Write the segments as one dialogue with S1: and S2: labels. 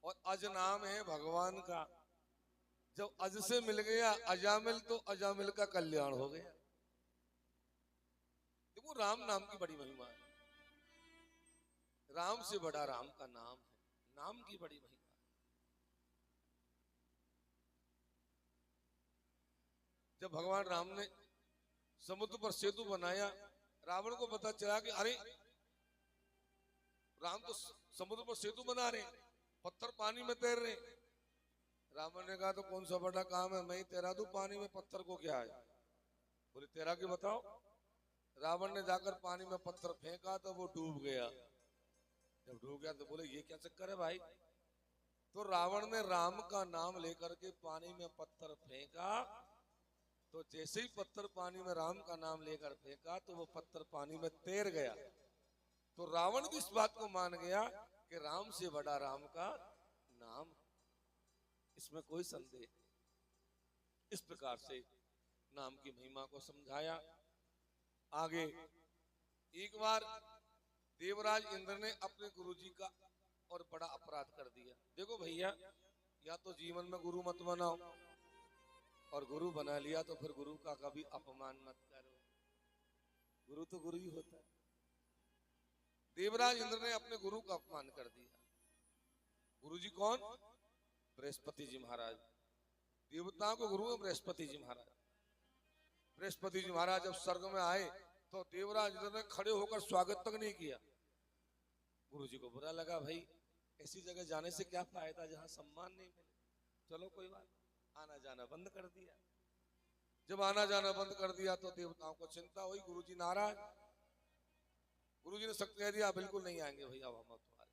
S1: और अज नाम है भगवान का। जब अज से मिल गया अजामिल तो अजामिल का कल्याण हो गया। देखो राम नाम की बड़ी महिमा है। राम से बड़ा राम का नाम है। नाम की बड़ी महिमा। जब भगवान राम ने समुद्र पर सेतु बनाया, रावण को पता चला कि अरे राम तो समुद्र पर सेतु बना रहे, पत्थर पानी में तैर रहे। रावण ने कहा तो कौन सा बड़ा काम है, मैं ही तैरा दूं पानी में, पत्थर को क्या है। बोले तैरा के बताओ। रावण ने जाकर पानी में पत्थर फेंका तो वो डूब गया। जब डूब गया तो बोले ये क्या चक्कर है भाई। तो रावण ने राम का नाम लेकर के पानी में पत्थर फेंका, तो जैसे ही पत्थर पानी में राम का नाम लेकर फेंका तो वो पत्थर पानी में तैर गया। तो रावण भी इस बात को मान गया कि राम से बड़ा राम का नाम, इसमें कोई संदेह। इस प्रकार से नाम की महिमा को समझाया। आगे एक बार देवराज इंद्र ने अपने गुरुजी का और बड़ा अपराध कर दिया। देखो भैया, या तो जीवन में गुरु मत बनाओ, और गुरु बना लिया तो फिर गुरु का कभी अपमान मत करो। गुरु तो गुरु ही होता है। देवराज इंद्र ने अपने गुरु का अपमान कर दिया। गुरु जी कौन? बृहस्पति जी महाराज। देवताओं के गुरु है बृहस्पति जी महाराज। बृहस्पति जी महाराज जब स्वर्ग में आए तो देवराज इंद्र ने खड़े होकर स्वागत तक नहीं किया। गुरु जी को बुरा लगा, भाई ऐसी जगह जाने से क्या फायदा जहां सम्मान नहीं मिले। चलो कोई बात, आना जाना बंद कर दिया। जब आना जाना बंद कर दिया तो देवताओं को चिंता हुई, गुरुजी नाराज। गुरुजी ने सख्त कह दिया बिल्कुल नहीं आएंगे भैया, अब हम तुम्हारे।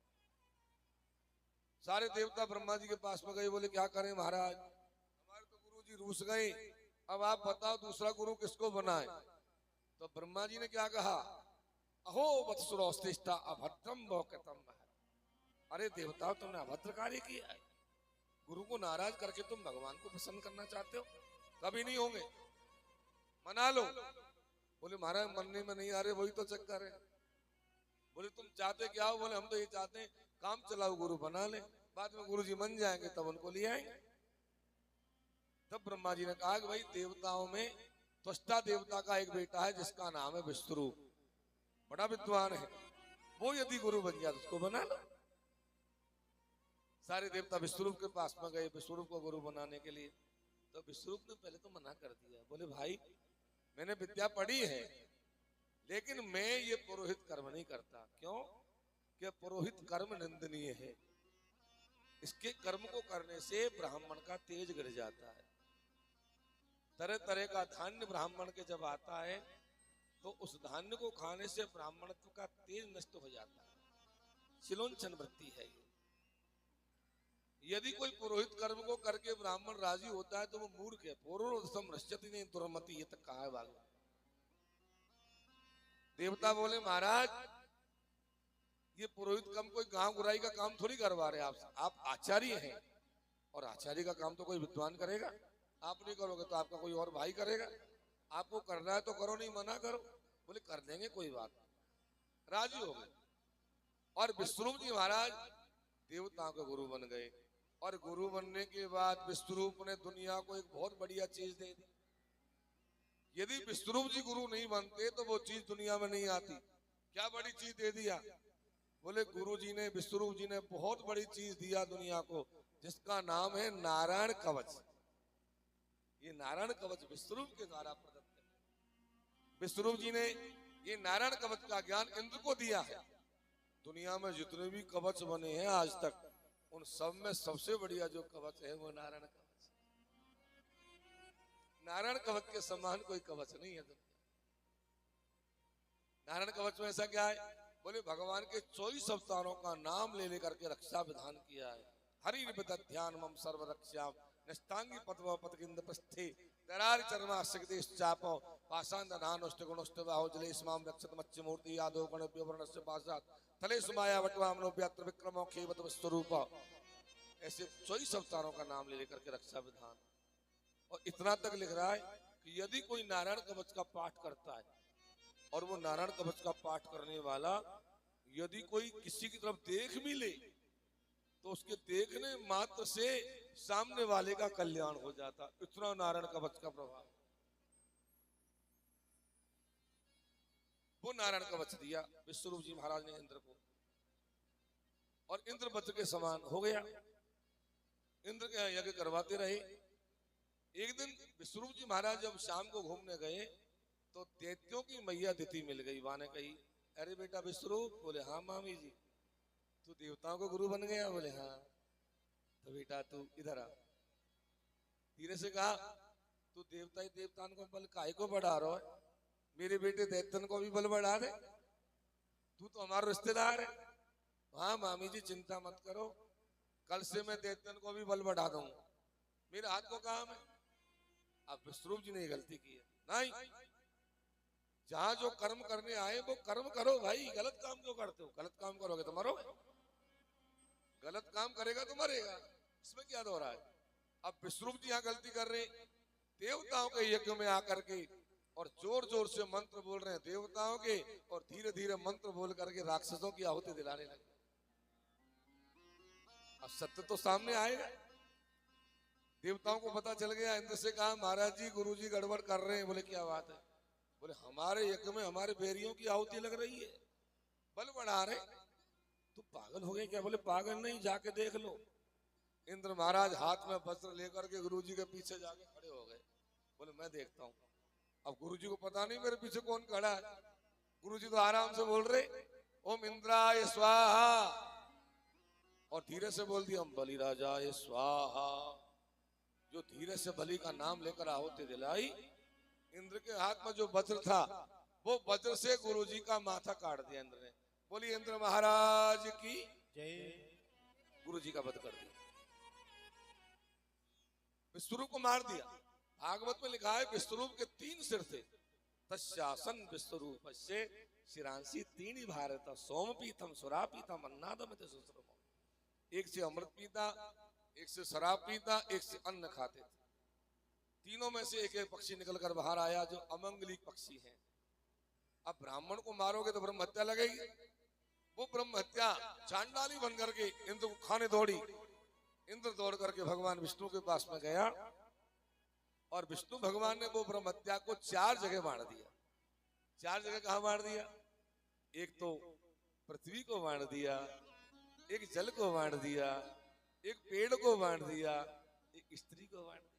S1: सारे देवता ब्रह्मा जी के पास में गए, बोले क्या करें महाराज, हमारे तो गुरुजी रूस गए, अब आप बताओ दूसरा गुरु किसको बनाए। तो ब्रह्मा जी ने क्या कहा, अहो वत्सुरोस्तिष्ठा अभद्रम बहुकृतम। अरे देवताओं, तुमने अभद्र कार्य किया है। गुरु को नाराज करके तुम भगवान को प्रसन्न करना चाहते हो, कभी नहीं होंगे, मना लो। बोले महाराज मनने में नहीं आ रहे, वही तो चक्कर है। बोले तुम चाहते क्या हो। बोले हम तो ये चाहते हैं काम चलाओ गुरु बना ले, बाद में गुरु जी मन जाएंगे तब उनको ले आएंगे। तब ब्रह्मा जी ने कहा कि भाई देवताओं में त्वष्टा देवता का एक बेटा है जिसका नाम है विश्वरूप, बड़ा विद्वान है, वो यदि गुरु बन जाए तो उसको बना लो। सारे देवता विश्वरूप के पास में गए विश्वरूप को गुरु बनाने के लिए। तो विश्वरूप ने पहले तो मना कर दिया। बोले भाई मैंने विद्या पढ़ी है, लेकिन मैं ये पुरोहित कर्म नहीं करता। क्यों? कि पुरोहित कर्म निंदनीय है। इसके कर्म को करने से ब्राह्मण का तेज गिर जाता है। तरह तरह का धान्य ब्राह्मण के जब आता है तो उस धान्य को खाने से ब्राह्मणत्व का तेज नष्ट हो जाता है। शिलोंचन वृत्ति है ये। यदि कोई पुरोहित कर्म को करके ब्राह्मण राजी होता है तो वो मूर्ख है। पूर्वोत्तम रश्यति नहीं दुर्मति, ये तक कहा है भागवत। देवता बोले महाराज ये पुरोहित कम कोई गांव गुराई का काम थोड़ी करवा रहे आप आचार्य हैं, और आचार्य का काम तो कोई विद्वान करेगा। आप नहीं करोगे तो आपका कोई और भाई करेगा। आपको करना है तो करो, नहीं मना करो। बोले कर देंगे कोई बात। राजी हो गए और विश्वरूप जी महाराज देवताओं के गुरु बन गए। और गुरु बनने के बाद विश्वरूप ने दुनिया को एक बहुत बढ़िया चीज दे दी। यदि विश्वरूप जी गुरु नहीं बनते तो वो चीज दुनिया में नहीं आती। क्या बड़ी चीज दे दिया? बोले गुरु जी ने, विश्वरूप जी ने बहुत बड़ी चीज दिया दुनिया को, जिसका नाम है नारायण कवच। ये नारायण कवच विश्वरूप के द्वारा प्रदत्त है। विश्वरूप जी ने ये नारायण कवच का ज्ञान इंद्र को दिया है। दुनिया में जितने भी कवच बने हैं आज तक, उन सब में सबसे बढ़िया जो कवच है वो नारायण कवच। नारायण कवच के समान कोई कवच नहीं है दुनिया। नारायण कवच में ऐसा क्या है? बोले भगवान के 24 अवतारों का नाम ले लेकर के रक्षा विधान किया है। हरि ध्यान मम सर्व रक्षा निष्ठांगी पद्म पदगिंद प्रस्थे दरार चरमा सिगदेश चापो पाषाण दधानुष्ट गुणुष्ट बाहो जलेश माम रक्षत मच्छ मूर्ति यादव गण वर्णस्य पासात तले सुमाया वटवामनो व्यात्र विक्रमो खेवत स्वरूप। ऐसे 24 अवतारों का नाम ले लेकर के रक्षा विधान। और इतना तक लिख रहा है कि यदि कोई नारायण कवच का पाठ करता है और वो नारायण कवच का पाठ करने वाला यदि कोई किसी की तरफ देख भी ले तो उसके देखने मात्र से सामने वाले का कल्याण हो जाता। इतना नारायण कवच का प्रभाव। वो नारायण कवच दिया विश्वरूप जी महाराज ने इंद्र को, और इंद्र वज्र के समान हो गया। इंद्र के यज्ञ करवाते रहे। एक दिन विश्वरूप जी महाराज जब शाम को घूमने गए तो दैत्यों की मैया दिति मिल गई। वहां ने कही, अरे बेटा विश्वरूप। बोले हाँ मामी जी। तू देवताओं को गुरु बन गया? बोले हाँ। तो बेटा तू इधर आ। धीरे से कहा, तू देवता ही देवताओं को बल काहे को बढ़ा रहा है? मेरे बेटे दैत्यन को भी बल बढ़ा दे, तू तो हमारा रिश्तेदार है। हाँ मामी जी चिंता मत करो, कल से मैं दैत्यन को भी बल बढ़ा दूंगा, मेरे हाथ को काम है। अब विश्वरूप जी ने गलती की है। नहीं, जहां जो कर्म करने आए वो कर्म करो भाई। गलत काम क्यों करते हो? गलत काम करोगे तो मरोगे, गलत काम करेगा तो मरेगा, इसमें क्या दो रहा है? अब विश्वरूप जी यहाँ गलती कर रहे, देवताओं के यज्ञ में आकर के और जोर जोर से मंत्र बोल रहे हैं देवताओं के, और धीरे धीरे मंत्र बोल करके राक्षसों की आहुति दिलाने लगे। अब सत्य तो सामने आएगा। देवताओं को पता चल गया। इंद्र से कहा, महाराज जी गुरु जी गड़बड़ कर रहे हैं। बोले क्या बात है? बोले हमारे यज्ञ में हमारे बैरियों की आहुति लग रही है, बल बढ़ा रहे। तू पागल हो गए क्या? बोले पागल नहीं, जाके देख लो। इंद्र महाराज हाथ में वस्त्र लेकर के गुरु जी के पीछे जाके खड़े हो गए। बोले मैं देखता हूँ। अब गुरु जी को पता नहीं मेरे पीछे कौन खड़ा है। गुरु जी तो आराम से बोल रहे, ओम इंद्राय स्वाहा, और धीरे से बोल दिया, हम बलि राजाय स्वाहा। जो धीरे से बलि का नाम लेकर आहुति दिलाई, इंद्र के हाथ में जो वज्र था वो वज्र से गुरु जी का माथा काट दिया इंद्र ने। बोलिए इंद्र महाराज की जय। गुरु जी का वध कर दिया, विश्वरूप को मार दिया। भागवत में लिखा है विश्वरूप के 3 सिर थे। तस्यासन विश्वरूप से शिरांसी 3 भारत सोम पीतम सुरा पीतम अन्नादम सुश्रम। एक से अमृत पीता, एक से शराब पीता, एक से अन्न खाते थे। तीनों में से एक एक पक्षी निकलकर बाहर आया जो अमंगलिक पक्षी है। अब ब्राह्मण को मारोगे तो ब्रह्म हत्या लगेगी। वो ब्रह्म हत्या चांडाली बन करके इंद्र को खाने दौड़ी। इंद्र दौड़ करके भगवान विष्णु के पास में गया, और विष्णु भगवान ने वो ब्रह्म हत्या को 4 जगह बांट दिया। 4 जगह कहाँ बांट दिया? एक तो पृथ्वी को बांट दिया, एक जल को बांट दिया, एक पेड़ को बांट दिया, एक स्त्री को बांट दिया।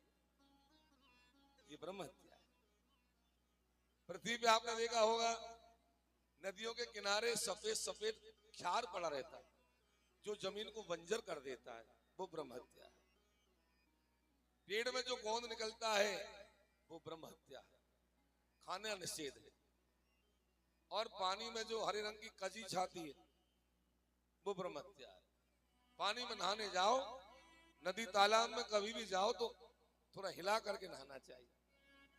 S1: ये ब्रह्म हत्या है। पृथ्वी पे आपने देखा होगा नदियों के किनारे सफेद सफेद क्षार पड़ा रहता है जो जमीन को बंजर कर देता है, वो ब्रह्म हत्या है। पेड़ में जो गोंद निकलता है वो ब्रह्म हत्या है, खाना निषेध है। और पानी में जो हरे रंग की कजी छाती है वो ब्रह्म हत्या है। पानी में नहाने जाओ, नदी तालाब में कभी भी जाओ तो थोड़ा हिला करके नहाना चाहिए,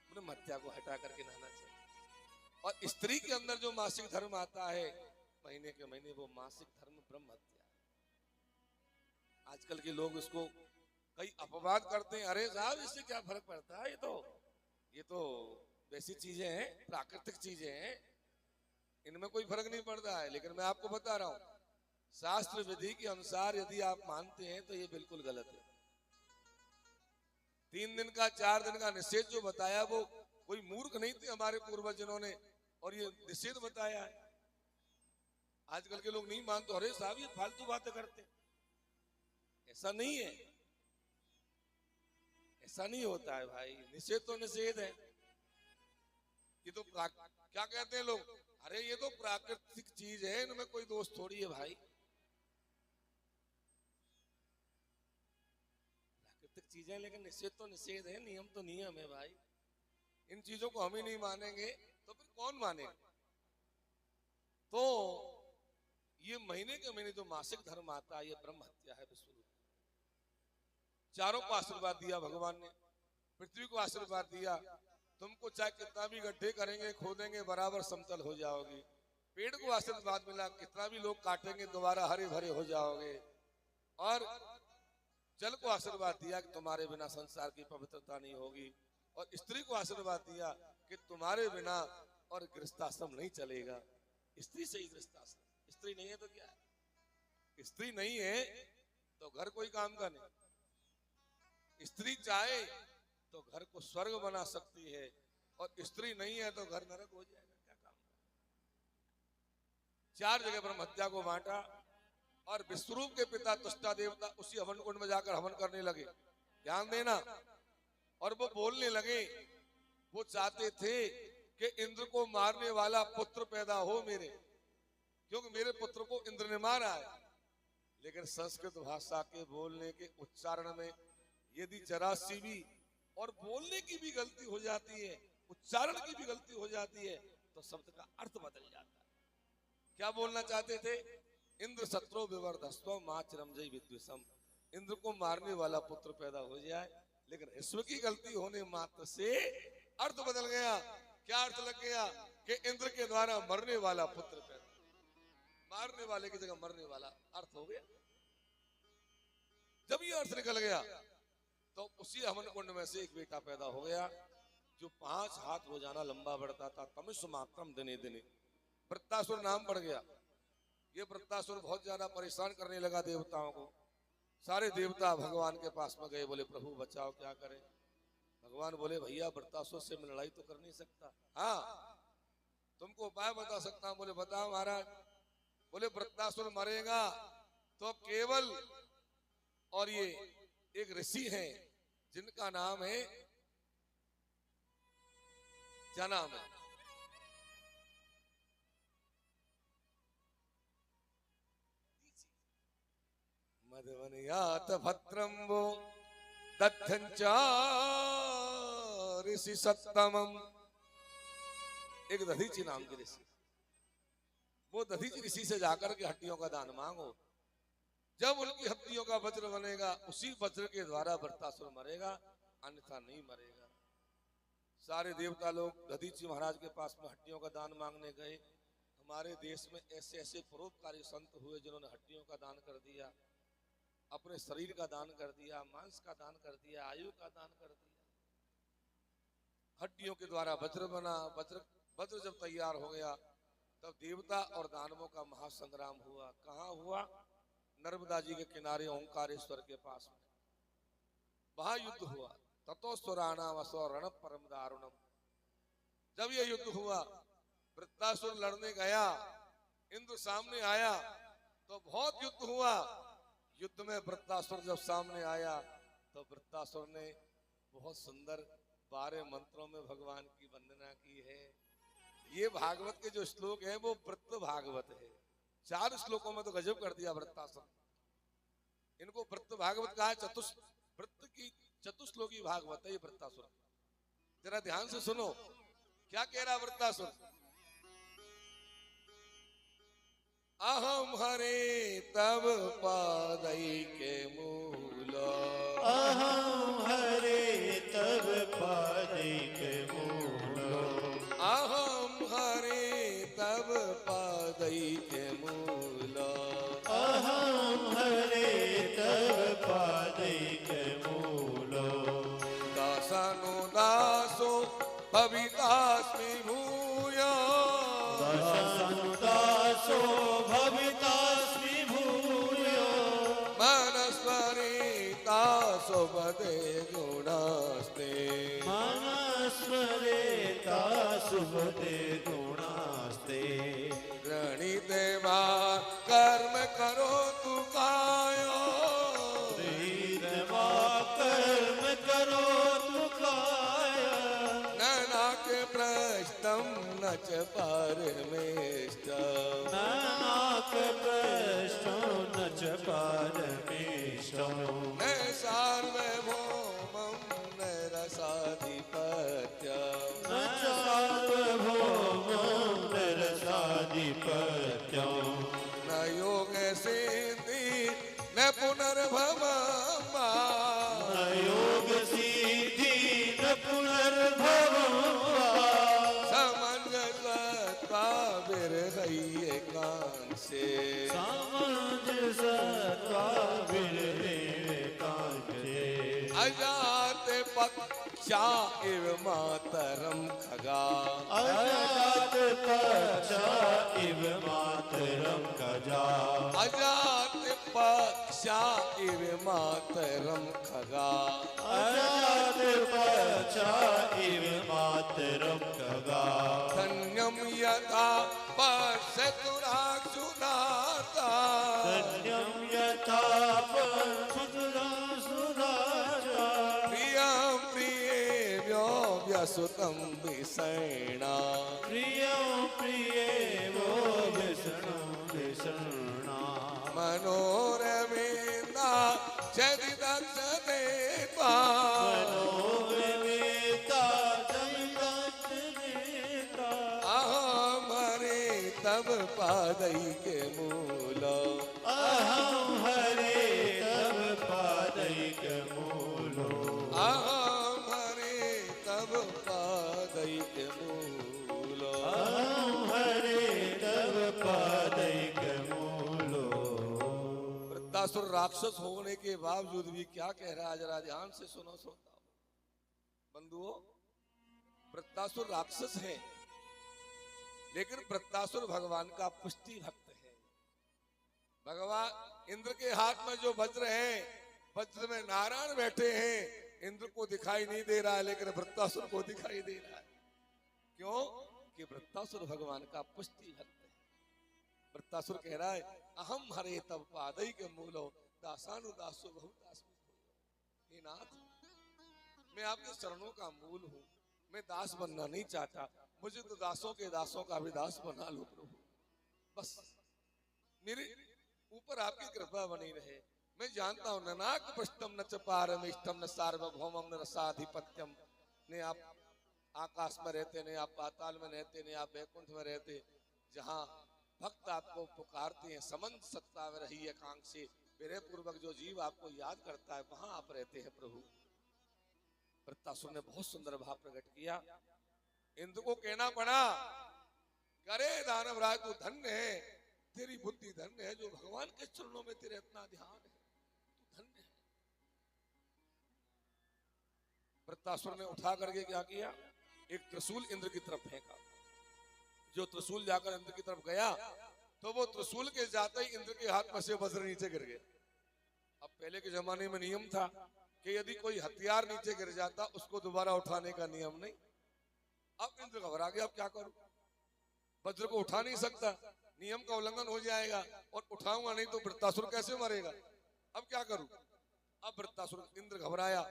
S1: ब्रह्म हत्या को हटा करके नहाना चाहिए। और स्त्री के अंदर जो मासिक धर्म आता है महीने के महीने, वो मासिक धर्म ब्रह्म हत्या है। आजकल के लोग इसको कई अपवाद करते हैं, अरे साहब इससे क्या फर्क पड़ता है, ये तो वैसी चीजें हैं, प्राकृतिक चीजें हैं, इनमें कोई फर्क नहीं पड़ता है। लेकिन मैं आपको बता रहा हूं शास्त्र विधि के अनुसार यदि आप मानते हैं तो ये बिल्कुल गलत है। 3 दिन का 4 दिन का निषेध जो बताया वो कोई मूर्ख नहीं थे हमारे पूर्वज जिन्होंने और ये निषेध बताया है। आजकल के लोग नहीं मानते, अरे साहब ये फालतू बातें करते हैं। ऐसा नहीं है, ऐसा नहीं होता है भाई। निषेध तो निषेध है। ये तो क्या कहते हैं लोग, अरे ये तो प्राकृतिक चीज है, इनमें कोई दोष थोड़ी है भाई। प्राकृतिक चीज है लेकिन निषेध तो निषेध है, नियम तो नियम है भाई। इन चीजों को हम ही नहीं मानेंगे तो फिर कौन मानेगा? तो ये महीने के महीने जो मासिक धर्म आता है ये ब्रह्म हत्या है। विश्वरूप चारों को आशीर्वाद दिया भगवान ने, पृथ्वी को आशीर्वाद दिया, तुमको चाहे कितना भी गड्ढे करेंगे खोदेंगे बराबर समतल हो जाओगी। पेड़ को आशीर्वाद मिला, कितना भी लोग काटेंगे दोबारा हरे भरे हो जाओगे। और जल को आशीर्वाद दिया कि तुम्हारे बिना संसार की पवित्रता नहीं होगी। और स्त्री को आशीर्वाद दिया कि तुम्हारे बिना और गृहस्थाश्रम नहीं चलेगा। स्त्री से ही गृहस्थाश्रम, स्त्री नहीं है तो क्या है? स्त्री नहीं है तो घर कोई काम का नहीं। स्त्री चाहे तो घर को स्वर्ग बना सकती है, और स्त्री नहीं है तो घर नरक हो जाएगा। क्या काम? 4 जगह ब्रह्म हत्या को बांटा, और विश्वरूप के पिता तुष्टा देवता उसी हवन कुंड में जाकर हवन करने लगे। ध्यान देना। और वो बोलने लगे, वो चाहते थे कि इंद्र को मारने वाला पुत्र पैदा हो मेरे, क्योंकि मेरे पुत्र को इंद्र ने मारा है। लेकिन संस्कृत भाषा के बोलने के उच्चारण में यदि जरा सी भी और बोलने की भी गलती हो जाती है, उच्चारण की भी गलती हो जाती है, तो शब्द का अर्थ बदल जाता है। क्या बोलना चाहते थे? इंद्र शत्रु विवर्धस्व मां चिरंजयी विद्विषम। इंद्र को मारने वाला पुत्र पैदा हो जाए, लेकिन ईश्वर की गलती होने मात्र से अर्थ बदल गया। क्या अर्थ लग गया? कि इंद्र के द्वारा मरने वाला पुत्र पैदा, मारने वाले की जगह मरने वाला अर्थ हो गया। जब ये अर्थ निकल गया तो उसी हवन कुंड में से एक बेटा पैदा हो गया, जो 5 हाथ रोजाना लंबा बढ़ता था। तमिष मात्रम दिने दिने वृत्तासुर नाम पड़ गया। ये वृत्तासुर बहुत ज्यादा परेशान करने लगा देवताओं को। सारे देवता भगवान के पास में गए, बोले प्रभु बचाओ, क्या करें? भगवान बोले भैया वृत्तासुर से मैं लड़ाई तो कर नहीं सकता, हाँ तुमको उपाय बता सकता हूं। बोले बताओ महाराज। बोले वृत्तासुर मरेगा तो केवल, और ये एक ऋषि हैं जिनका नाम है, क्या नाम है? मधवनयात भद्रम वो दध्यंचा ऋषि सत्तमम। एक दधीचि नाम के ऋषि, वो दधीचि ऋषि से जाकर के हड्डियों का दान मांगो। जब उनकी हड्डियों का वज्र बनेगा, उसी वज्र के द्वारा वृत्तासुर मरेगा, अन्यथा नहीं मरेगा। सारे देवता लोग दधीचि महाराज के पास में हड्डियों का दान मांगने गए। हमारे देश में ऐसे ऐसे परोपकारी संत हुए जिन्होंने हड्डियों का दान कर दिया, अपने शरीर का दान कर दिया, मांस का दान कर दिया, आयु का दान कर दिया। हड्डियों के द्वारा वज्र बना। वज्र जब तैयार हो गया तब देवता और दानवों का महासंग्राम हुआ। कहाँ हुआ? नर्मदा जी के किनारे ओंकारेश्वर के पास में वहां युद्ध हुआ। ततोस्वराणाम असो रण परम दारुणम। जब यह युद्ध हुआ, वृत्तासुर लड़ने गया, इंद्र सामने आया तो बहुत युद्ध हुआ। युद्ध में वृत्तासुर जब सामने आया तो वृत्तासुर ने बहुत सुंदर 12 मंत्रों में भगवान की वंदना की है। ये भागवत के जो श्लोक है वो वृत्त भागवत है। 4 श्लोकों में तो गजब कर दिया वृत्तासुर। इनको वृत्त भागवत कहा है। वृत्त की चतुश्लोकी भागवत है ये वृत्तासुर। जरा ध्यान से सुनो क्या कह रहा वृत्तासुर। अहम हरे तब पादई के मूल,
S2: अहम हरे तब पादई के मूल,
S1: अहम हरे तब पादई के मूल,
S2: अहम हरे तब पादई के मूल,
S1: दासनो दासो भवितास्मि भूया,
S2: दासनो दासो भवितास्मि भूयो,
S1: मनस्मरितासो बदे गुणास्ते,
S2: मनस्मरेता सुबते गुणास्ते,
S1: गृणीते वा कर्म करो तु कायो,
S2: वा कर्म करो तु काया,
S1: नानाक प्रष्टम न च परमेष्टम,
S2: नानाक प्रष्टो न च परमेष्टो,
S1: न सार्वभौमं न रसाधिपत्यं,
S2: न सार्वभौमं न रसाधिपत्यं,
S1: न योग सिद्धि न पुनर्भवम्,
S2: न योग सिद्धि न पुनर्भवम्,
S1: समंजसत्वा विरहय्य कांक्षे,
S2: समंजसत्वा विरहे कांक्षे,
S1: अजात पक्षा इव मातरम खगा,
S2: अजात पक्षा इव मातरम खगा,
S1: अजात पक्षा इव मातरम खगा।
S2: अजात पक्षा इव मातरम खगा।
S1: धन्यम यथा पश्यतुराक्षुनाता।
S2: धन्यम यथा पश्यतुराक्षुनाता।
S1: प्रियं प्रियेभ्यो व्यसुतं विषैणा।
S2: प्रियं प्रियेभ्यो व्यसनं विषण्णा।
S1: मनोरमेन्दा चरिदक्षदेवा।
S2: मनोरमेता चरिदक्षदेवा।
S1: अहं हरे तव पादैके मूलो।
S2: अहं हरे तव पादैके मूलो।
S1: अहं हरे तव पादैके मूलो।
S2: अहं हरे तव पादैके मूलो।
S1: वृत्तासुर राक्षस होने के बावजूद भी क्या कह रहा है, जरा ध्यान से सुनो श्रोताओ बंधुओं। वृत्तासुर राक्षस है, लेकिन वृत्तासुर भगवान का पुष्टि भक्त है। भगवान इंद्र के हाथ में जो वज्र है, वज्र में नारायण बैठे हैं। इंद्र को दिखाई नहीं दे रहा है, लेकिन वृत्तासुर को दिखाई दे रहा है। क्यों? कि वृत्तासुर भगवान का पुष्टि भक्त है। वृत्तासुर कह रहा है अहम हरे तब पादई के मूलो दासानुदासो बहुदास्मि। हे नाथ, मैं आपके चरणों का मूल हूँ, मैं दास बनना नहीं चाहता। मुझे तो दासों के दासों का भी दास बना लो प्रभु। बस मेरे ऊपर आपकी कृपा बनी रहे। मैं जानता हूँ ननाक पृष्ठम न च पारमेष्टम न सार्वभौमम न रसाधिपत्यम। ने आप आकाश में रहते, ने आप पाताल में रहते, ने आप वैकुंठ में रहते। जहाँ भक्त आपको पुकारते हैं, समंत सत्ता में रही एकांक्षी मेरे पूर्वक जो जीव आपको याद करता है, वहां आप रहते हैं प्रभु। वृत्तासुर ने बहुत सुंदर भाव प्रकट किया। इंद्र को कहना पड़ा, करे दानवराज तू धन्य है, तेरी बुद्धि धन्य है, जो भगवान के चरणों में तेरे इतना ध्यान है, तू धन्य है। वृत्तासुर ने उठा करके क्या किया, एक त्रिशूल इंद्र की तरफ फेंका। जो त्रिशूल जाकर इंद्र की तरफ गया, तो वो त्रिशूल के जाते ही इंद्र के हाथ में से वज्र नीचे गिर गए। अब पहले के जमाने में नियम था कि यदि कोई हथियार नीचे गिर जाता, उसको दोबारा उठाने का नियम नहीं। अब इंद्र घबरा गया, अब क्या करूं, वज्र को उठा नहीं सकता, नियम का उल्लंघन हो जाएगा, और उठाऊंगा नहीं तो वृत्तासुर कैसे मरेगा, अब क्या करूं। अब वृत्तासुर, इंद्र घबराया।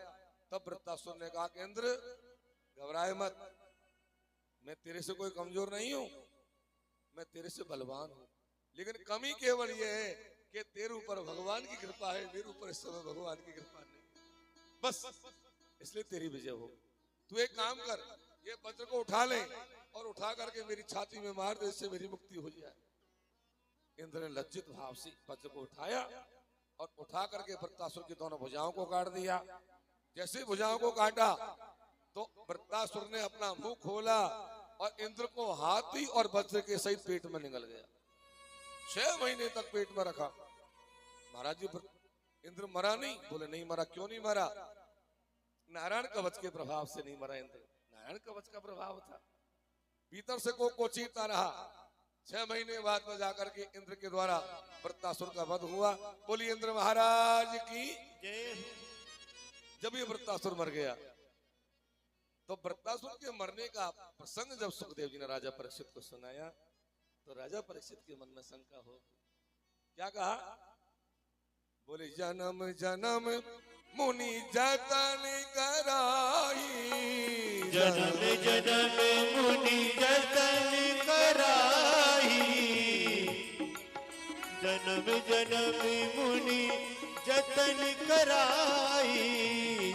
S1: तब वृत्तासुर ने कहा कि इंद्र घबराए मत, मैं तेरे से कोई कमजोर नहीं हूं, मैं तेरे से बलवान हूं, लेकिन कमी केवल यह है कि तेरे ऊपर भगवान की कृपा है, मेरे ऊपर इस समय भगवान की कृपा नहीं, बस इसलिए तेरी विजय हो। तू एक काम कर, ये वज्र को उठा ले और उठा करके मेरी छाती में मार दे, इससे मेरी मुक्ति हो जाए। इंद्र ने लज्जित भाव से वज्र को उठाया और उठा करके वृत्तासुर की दोनों भुजाओं को काट दिया। जैसे भुजाओं को काटा तो वृत्तासुर ने अपना मुंह खोला और इंद्र को हाथी और वज्र के सहित पेट में निगल गया। 6 महीने तक पेट में रखा। महाराज जी इंद्र मरा नहीं? बोले नहीं मरा। क्यों नहीं मरा? नारायण कवच के प्रभाव से नहीं मरा इंद्र, नारायण कवच का प्रभाव था। भीतर से को चीरता रहा। 6 महीने बाद में जाकर के इंद्र के द्वारा वृत्तासुर का वध हुआ। बोली इंद्र महाराज की जय। जब ये वृत्तासुर मर गया तो वृत्तासुर के मरने का प्रसंग जब सुखदेव जी ने राजा परीक्षित को सुनाया तो राजा परीक्षित के मन में शंका हो। क्या कहा? बोले जन्म जन्म मुनि जतन कराई,
S2: जन्म जन्म मुनि जतन कराई, जन्म जन्म मुनि जतन कराई,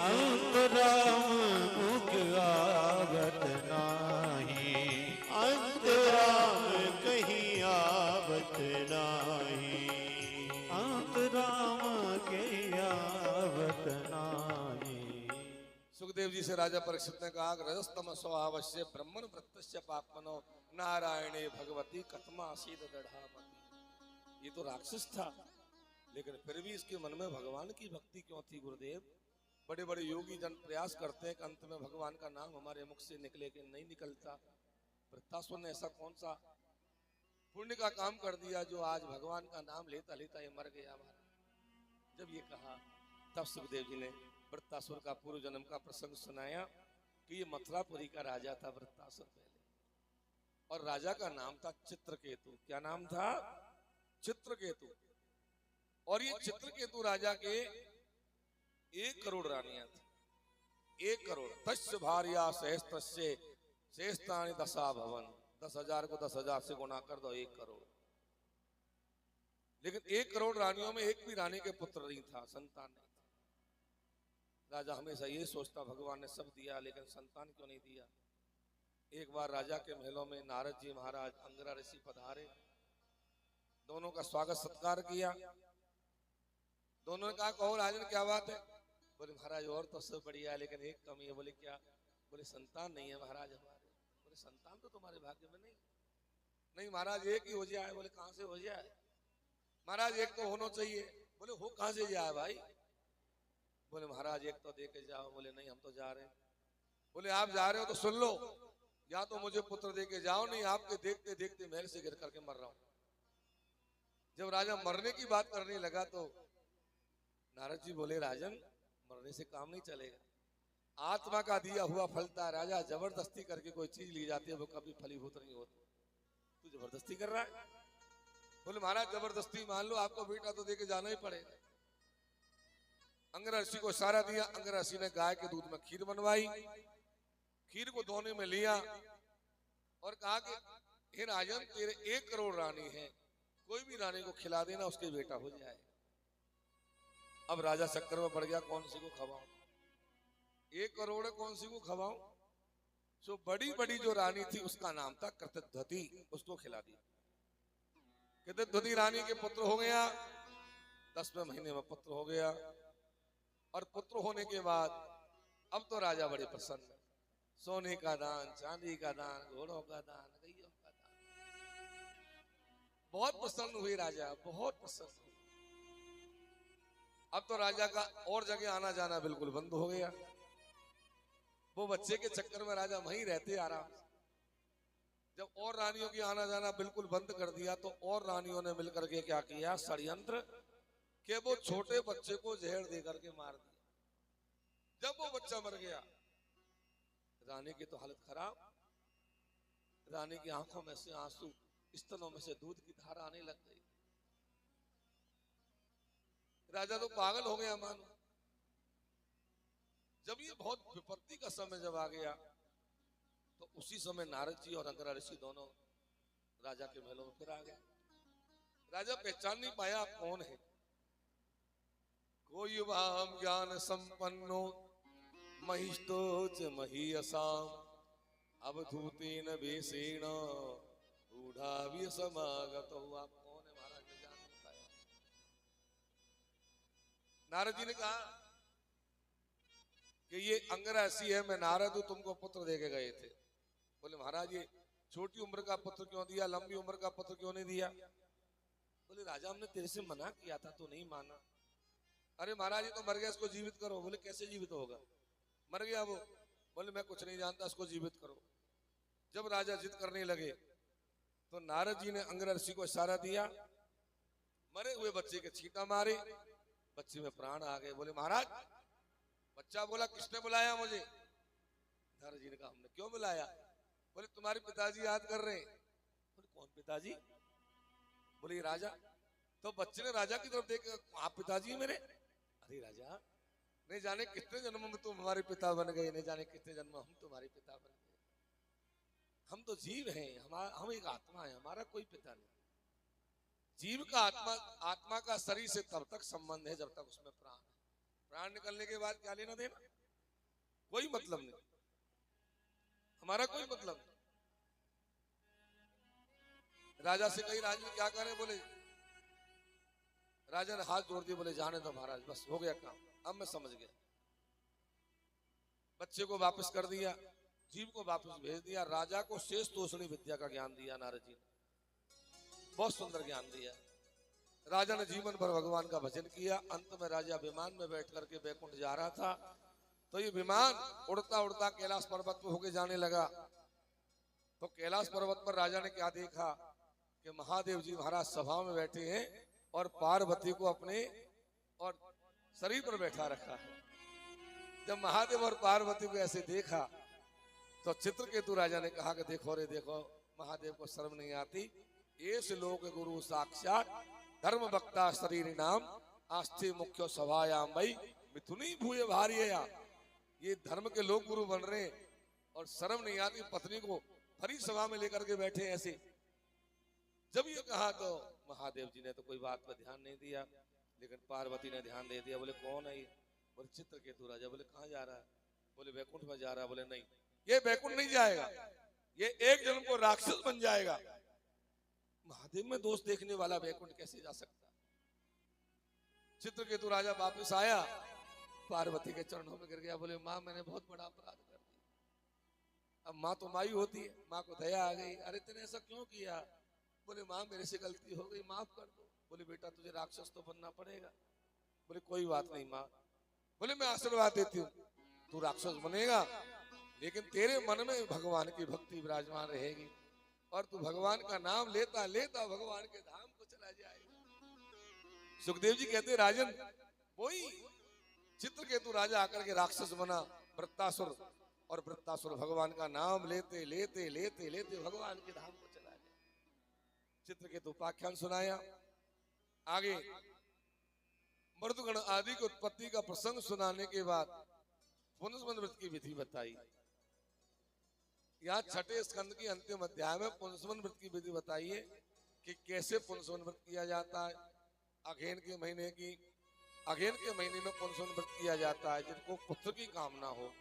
S2: अंतराम मुख आवत नाही, अंतराम कहीं आवत नाही, अंतराम कहीं आवत नाही।
S1: सुखदेव जी से राजा परीक्षित ने कहा रजस्तम स्वभावस्य ब्रह्मण वृत्तस्य पापमनो नारायणे भगवती कथमा सीध दृढ़ामति। ये तो राक्षस था, लेकिन फिर भी इसके मन में भगवान की भक्ति क्यों थी गुरुदेव? बड़े बड़े योगी जन प्रयास करते हैं कि अंत में भगवान का नाम हमारे मुख से निकले, कि नहीं निकलता। वृत्तासुर ने ऐसा कौन सा पुण्य का काम कर दिया जो आज भगवान का नाम लेता लेता ये मर गया? हमारा जब ये कहा तब सुखदेव जी ने वृत्तासुर का पूर्व जन्म का प्रसंग सुनाया कि ये मथुरापुरी का राजा था वृत्तासुर पहले, और राजा का नाम था चित्रकेतु। क्या नाम था? चित्रकेतु। और ये चित्रकेतु राजा के 1 करोड़ रानियां थी। 1 करोड़। तस्य भार्या सहस्त्रस्य सहस्त्राणि दशा भवन। 10,000 को 10,000 से गुणा कर दो, 1 करोड़। लेकिन 1 करोड़ रानियों में एक भी रानी के पुत्र नहीं था, संतान नहीं था। राजा हमेशा ये सोचता भगवान ने सब दिया लेकिन संतान क्यों नहीं दिया। एक बार राजा के महलों में नारद जी महाराज, अंगरा ऋषि पधारे। दोनों का स्वागत सत्कार किया। दोनों ने कहा कहो राजन क्या बात है? बोले महाराज और तो सब बढ़िया है लेकिन एक कमी है। बोले क्या? बोले संतान नहीं है महाराज हमारे। बोले संतान तो तुम्हारे भाग्य में नहीं। नहीं महाराज एक ही हो जाए। बोले कहां से हो जाए? महाराज एक तो होना चाहिए। बोले हो कहां से जाए भाई? बोले महाराज एक तो दे के जाओ। बोले नहीं हम तो जा रहे हैं। बोले आप जा रहे हो तो सुन लो, या तो मुझे पुत्र दे के जाओ, नहीं आपके देखते देखते महल से गिर करके मर रहा हूं। जब राजा मरने की बात करने लगा तो नारद जी बोले राजन मरने से काम नहीं चलेगा। आत्मा का दिया हुआ फलता है। राजा जबरदस्ती करके कोई चीज ली जाती है वो कभी फलीभूत नहीं होती। तू जबरदस्ती कर रहा है। बोले महाराज जबरदस्ती मान लो, आपको बेटा तो दे के जाना ही पड़ेगा। अंगरा ऋषि को इशारा दिया। अंगरा ऋषि ने गाय के दूध में खीर बनवाई। खीर को दोने में लिया और कहा कि हे राजन तेरे 1 करोड़ रानी है, कोई भी रानी को खिला देना, उसके बेटा हो जाए। अब राजा चक्कर में पड़ गया, कौन सी को खवाऊं? 1 करोड़ है, कौन सी को खवाऊं? सो बड़ी बड़ी जो रानी थी उसका नाम था कृतध्वति, उसको खिला दिया। कृतध्वति रानी के पुत्र हो गया। 10वें महीने में पुत्र हो गया। और पुत्र होने के बाद अब तो राजा बड़े प्रसन्न। सोने का दान, चांदी का दान, घोड़ों का दान, गैयों का दान। बहुत प्रसन्न हुए राजा, बहुत प्रसन्न हुए। अब तो राजा का और जगह आना जाना बिल्कुल बंद हो गया। वो बच्चे के चक्कर में राजा वहीं रहते आराम से। जब और रानियों की आना जाना बिल्कुल बंद कर दिया तो और रानियों ने मिलकर के क्या किया? षड्यंत्र कि वो छोटे बच्चे को जहर दे करके मार दिया। जब वो बच्चा मर गया रानी की तो हालत खराब। रानी की आंखों में से आंसू, स्तनों में से दूध की धारा आने लग गई। राजा तो पागल हो गया मानो। जब ये बहुत विपत्ति का समय जब आ गया तो उसी समय नारद जी और अंगरा ऋषि दोनों राजा के महलों में फिर आ गए। राजा पहचान नहीं पाया कौन है। कोई वाम ज्ञान संपन्नो महिष्टोच महीयसाम अवधूतेन वेशेण रूढ़ाव्य समागत हुआ। कौन है महाराज ने जान नहीं पाया। नारद जी ने कहा कि ये अंगरा ऋषि है, मैं नारद हूं, तुमको पुत्र दे के गए थे। बोले महाराज ये छोटी उम्र का पुत्र क्यों दिया, लंबी उम्र का पुत्र क्यों नहीं दिया? बोले राजा हमने तेरे से मना किया था तो नहीं माना। अरे महाराज ये तो मर गया, इसको जीवित करो। बोले कैसे जीवित होगा? मर गया वो। बोले मैं कुछ नहीं जानता, इसको जीवित करो। जब राजा जिद करने लगे तो नारद जी ने अंगरा ऋषि को इशारा दिया। मरे हुए बच्चे के छींटा मारे, बच्चे में प्राण आ गए। बोले महाराज, बच्चा बोला किसने बुलाया मुझे? नारद जी ने कहा हमने क्यों बुलाया? बोले तुम्हारे पिताजी याद कर रहे हैं। बोले कौन पिताजी? बोले राजा। तो बच्चे ने राजा की तरफ देख, आप पिताजी मेरे? अरे राजा, नहीं जाने कितने जन्मों में तुम हमारे पिता बन गए, नहीं जाने कितने जन्म हम तुम्हारे पिता बन गए। हम तो जीव हैं, हम एक आत्मा है, हमारा कोई पिता नहीं। जीव का आत्मा का शरीर से तब तक संबंध है जब तक उसमें प्राण है। प्राण निकलने के बाद क्या लेना देना? कोई मतलब नहीं, हमारा कोई मतलब नहीं। राजा से कही राज में क्या करें? बोले राजा ने हाथ जोड़ दिए। बोले जाने दो महाराज, बस हो गया काम, अब मैं समझ गया। बच्चे को वापस कर दिया, जीव को वापस भेज दिया। राजा को शेष तोषणी विद्या का ज्ञान दिया नारद जी ने, बहुत सुंदर ज्ञान दिया। राजा ने जीवन भर भगवान का भजन किया। अंत में राजा विमान में बैठ करके बैकुंठ जा रहा था तो ये विमान उड़ता उड़ता कैलाश पर्वत पर होके जाने लगा। तो कैलाश पर्वत पर राजा ने क्या देखा कि महादेव जी महाराज सभा में बैठे हैं और पार्वती को अपने और शरीर पर बैठा रखा है। जब महादेव और पार्वती को ऐसे देखा तो चित्रकेतु राजा ने कहा कि देखो रे देखो, महादेव को शर्म नहीं आती, ये श्लोक गुरु साक्षात धर्म वक्ता शरीर नाम आस्थि मुख्य सभायाम भाई मिथुनी भूय भार्यया। ये धर्म के लोग गुरु बन रहे हैं और शर्म नहीं आती पत्नी को भरी सभा में लेकर के बैठे ऐसे। जब ये कहा तो महादेव जी ने तो कोई बात पर ध्यान नहीं दिया, लेकिन पार्वती ने ध्यान दे दिया। बोले कौन है ये? बोले चित्रकेतु राजा। बोले कहाँ जा रहा है? बोले वैकुंठ में जा रहा है। बोले नहीं, ये वैकुंठ नहीं जाएगा, ये एक जन्म को राक्षस बन जाएगा। महादेव में दोष देखने वाला वैकुंठ कैसे जा सकता? चित्रकेतु राजा वापस आया, पार्वती के चरणों में गिर गया। बोले माँ मैंने बहुत बड़ा अपराध कर दिया। अब माँ तो माई होती है, माँ को दया आ गई। अरे तेने ऐसा क्यों किया? बोले माँ मेरे से गलती हो गई, माफ कर दो। बोले बेटा तुझे राक्षस तो बनना पड़ेगा। बोले कोई बात नहीं माँ। बोले मैं आशीर्वाद देती हूँ, तू राक्षस बनेगा लेकिन तेरे मन में भगवान की भक्ति विराजमान रहेगी और तू भगवान का नाम लेता लेता भगवान के धाम को चला जाएगा। सुखदेव जी कहते राजन, वही चित्रकेतु राजा आकर के राक्षस बना वृत्तासुर, और वृत्तासुर भगवान का नाम लेते लेते लेते लेते भगवान के धाम को चला गया। चित्रकेतु उपाख्यान सुनाया। आगे मर्दगण आदि की उत्पत्ति का प्रसंग सुनाने के बाद पुंसवन व्रत की विधि बताई। यहाँ छठे स्कंद की अंतिम अध्याय में पुंसवन व्रत की विधि बताई है कि कैसे पुंसवन व्रत किया जाता है। अघेन के महीने में पुंसवन व्रत किया जाता है। जिनको पुत्र की कामना हो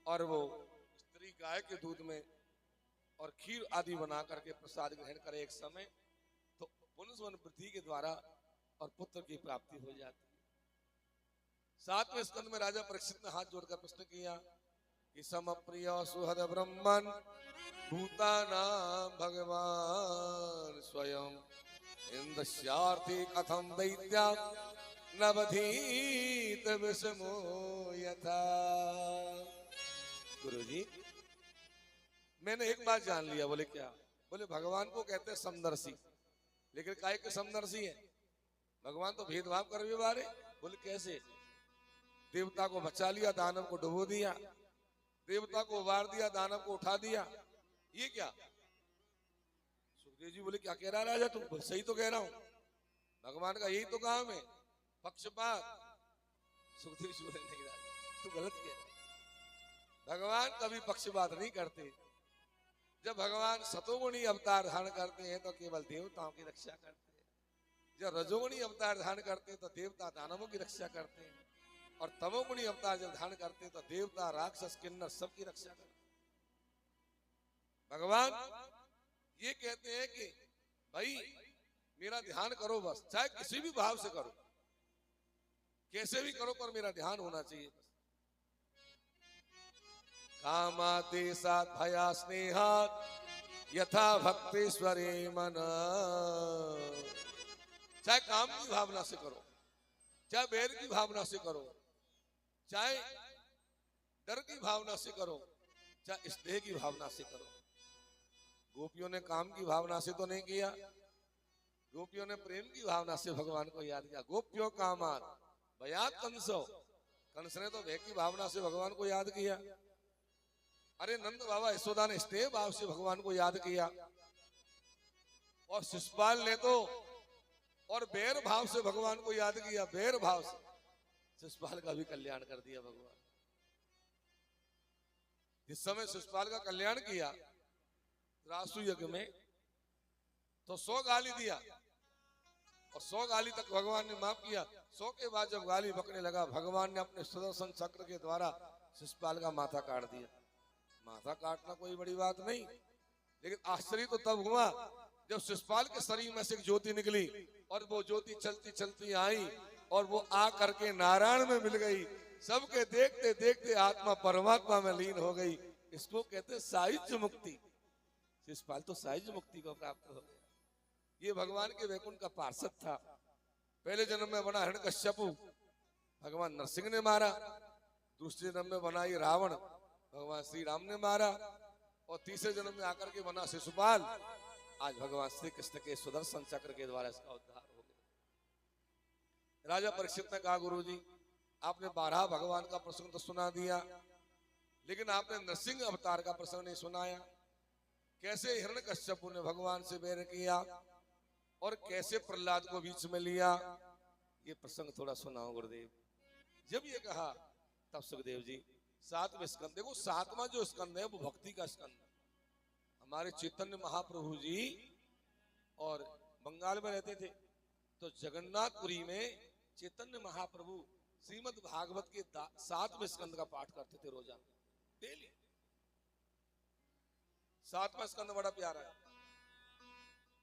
S1: और वो स्त्री गाय के दूध में और खीर आदि बना करके प्रसाद ग्रहण करे एक समय, तो पुंसवन व्रत के द्वारा और पुत्र की प्राप्ति हो जाती है। सातवें स्कंद में राजा परीक्षित ने हाथ जोड़कर प्रश्न किया कि सम प्रिय सुहद ब्रह्मन भूतानां भगवान स्वयं इंद्रस्यार्थी कथम दैत्या नवधीत विषमो यथा। गुरुजी मैंने एक बात जान लिया। बोले क्या? बोले भगवान को कहते हैं समदर्शी, लेकिन काय के समदर्शी है? भगवान तो भेदभाव कर भी बारे। बोले कैसे? देवता को बचा लिया, दानव को डुबो दिया, देवता को उबार दिया, दानव को उठा दिया, ये क्या? सुखदेव जी बोले क्या कह रहा राजा तुम? बोले सही तो कह रहा हूं, भगवान का यही तो काम है, पक्षपात। सुखदेव जी बोले नहीं राजा तू गलत कह रहा। भगवान कभी पक्षपात नहीं करते। जब भगवान सतोगुणी अवतार धारण करते हैं तो केवल देवताओं की रक्षा करते हैं। जब रजोगुणी अवतार धारण करते हैं तो देवता दानवों की रक्षा करते हैं, और तमोगुणी अवतार जब धारण करते हैं तो देवता राक्षस किन्नर सबकी रक्षा करते हैं। भगवान ये कहते हैं कि भाई मेरा ध्यान करो, बस चाहे किसी भी भाव से करो, कैसे भी करो, पर मेरा ध्यान होना चाहिए। कामाते साथ भया स्नेहात यथा भक्तेश्वरे मन। चाहे काम की भावना से करो, चाहे बैर की भावना से करो, चाहे डर की भावना से करो, चाहे स्नेह की भावना से करो। गोपियों ने काम की भावना से तो नहीं किया, गोपियों ने प्रेम की भावना से भगवान को याद किया। गोपियों कामात भयात कंसो, कंस ने तो भय की भावना से भगवान को याद किया। अरे नंद बाबा यशोदा ने स्नेह भाव से भगवान को याद किया, और शिशुपाल ने तो और बैर भाव से भगवान को याद किया। बैर भाव से शिशुपाल का भी कल्याण कर दिया भगवान। जिस समय शिशुपाल का कल्याण किया रासु यज्ञ में, तो 100 गाली दिया, और 100 गाली तक भगवान ने माफ किया। 100 के बाद जब गाली बकने लगा, भगवान ने अपने सुदर्शन चक्र के द्वारा शिशुपाल का माथा काट दिया। माथा काटना कोई बड़ी बात नहीं, लेकिन आश्चर्य तो तब हुआ जब शिशुपाल के शरीर में से एक ज्योति निकली, और वो ज्योति चलती चलती आई और वो आ करके नारायण में मिल गई। सबके देखते देखते आत्मा परमात्मा में लीन हो गई। इसको कहते हैं सायुज्य मुक्ति। शिशुपाल तो सायुज्य मुक्ति को प्राप्त हो गया। ये भगवान के वैकुंठ का पार्षद था। पहले जन्म में बना हिरण्यकश्यपु, भगवान नरसिंह ने मारा। दूसरे जन्म में बना ये रावण, भगवान श्री राम ने मारा। और तीसरे जन्म में आकर के बना शिशुपाल। आज भगवान श्री कृष्ण के सुदर्शन चक्र के द्वारा इसका उद्धार हो गया। राजा परीक्षित ने कहा गुरुजी आपने 12 भगवान का प्रसंग तो सुना दिया, लेकिन आपने नरसिंह अवतार का प्रसंग नहीं सुनाया। कैसे हिरण्यकश्यपु ने भगवान से बैर किया और कैसे प्रहलाद को बीच में लिया, ये प्रसंग थोड़ा सुनाओ गुरुदेव। जब ये कहा तब सुखदेव जी 7वें स्कंद, देखो 7वां जो स्कंद है वो भक्ति का स्कंद। हमारे चैतन्य महाप्रभु जी और बंगाल में रहते थे, तो जगन्नाथपुरी में चैतन्य महाप्रभु श्रीमद् भागवत के 7वें स्कंद का पाठ करते थे रोजाना डेली। 7वां स्कंद बड़ा प्यारा है।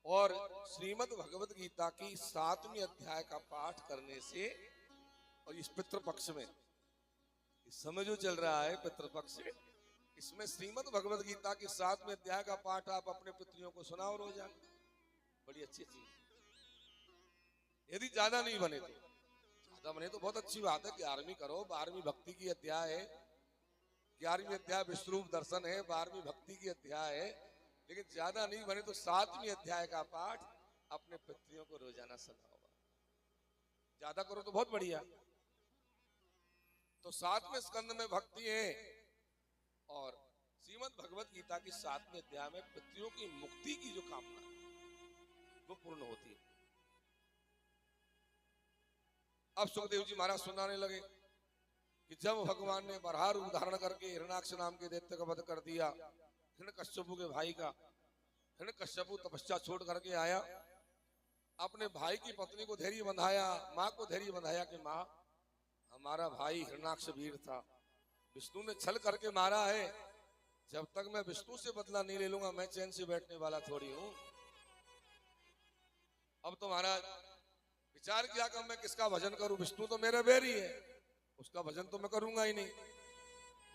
S1: और श्रीमद् भगवत गीता की 7वीं अध्याय का पाठ करने से, और इस पितृपक्ष में इस समय जो चल रहा है पितृपक्ष, इसमें श्रीमद् भगवत गीता की 7वें अध्याय का पाठ आप अपने पितरियों को सुनाओ रोजाना, बड़ी अच्छी चीज। यदि ज्यादा नहीं बने तो, ज्यादा बने तो बहुत अच्छी बात है, 11वीं करो, 12वीं भक्ति की अध्याय है, 11वीं अध्याय विश्वरूप दर्शन है, 12वीं भक्ति की अध्याय है, लेकिन ज्यादा नहीं बने तो 7वीं अध्याय का पाठ अपने पितरियों को रोजाना सुनाओ। ज्यादा करो तो बहुत बढ़िया। तो 7वें स्कंद में भक्ति है और श्रीमद् भगवत गीता की 7वें अध्याय में पितरियों की मुक्ति की जो कामना है वो पूर्ण होती है। अब सुखदेव जी महाराज सुनाने लगे कि जब भगवान ने बराह रूप धारण करके हिरण्याक्ष नाम के दैत्य का वध कर दिया, हिरण्यकश्यपु के भाई का, हिरण्यकश्यपु तपस्या छोड़ करके आया, अपने भाई की पत्नी को धैर्य बंधाया, माँ को धैर्य बंधाया कि माँ हमारा भाई हिरण्याक्ष वीर था, विष्णु ने छल करके मारा है, जब तक मैं विष्णु से बदला नहीं ले लूंगा मैं चैन से बैठने वाला थोड़ी हूं। अब तो महाराज विचार किया कि मैं किसका भजन करूं, विष्णु तो मेरे बैरी है, उसका भजन तो मैं करूंगा ही नहीं।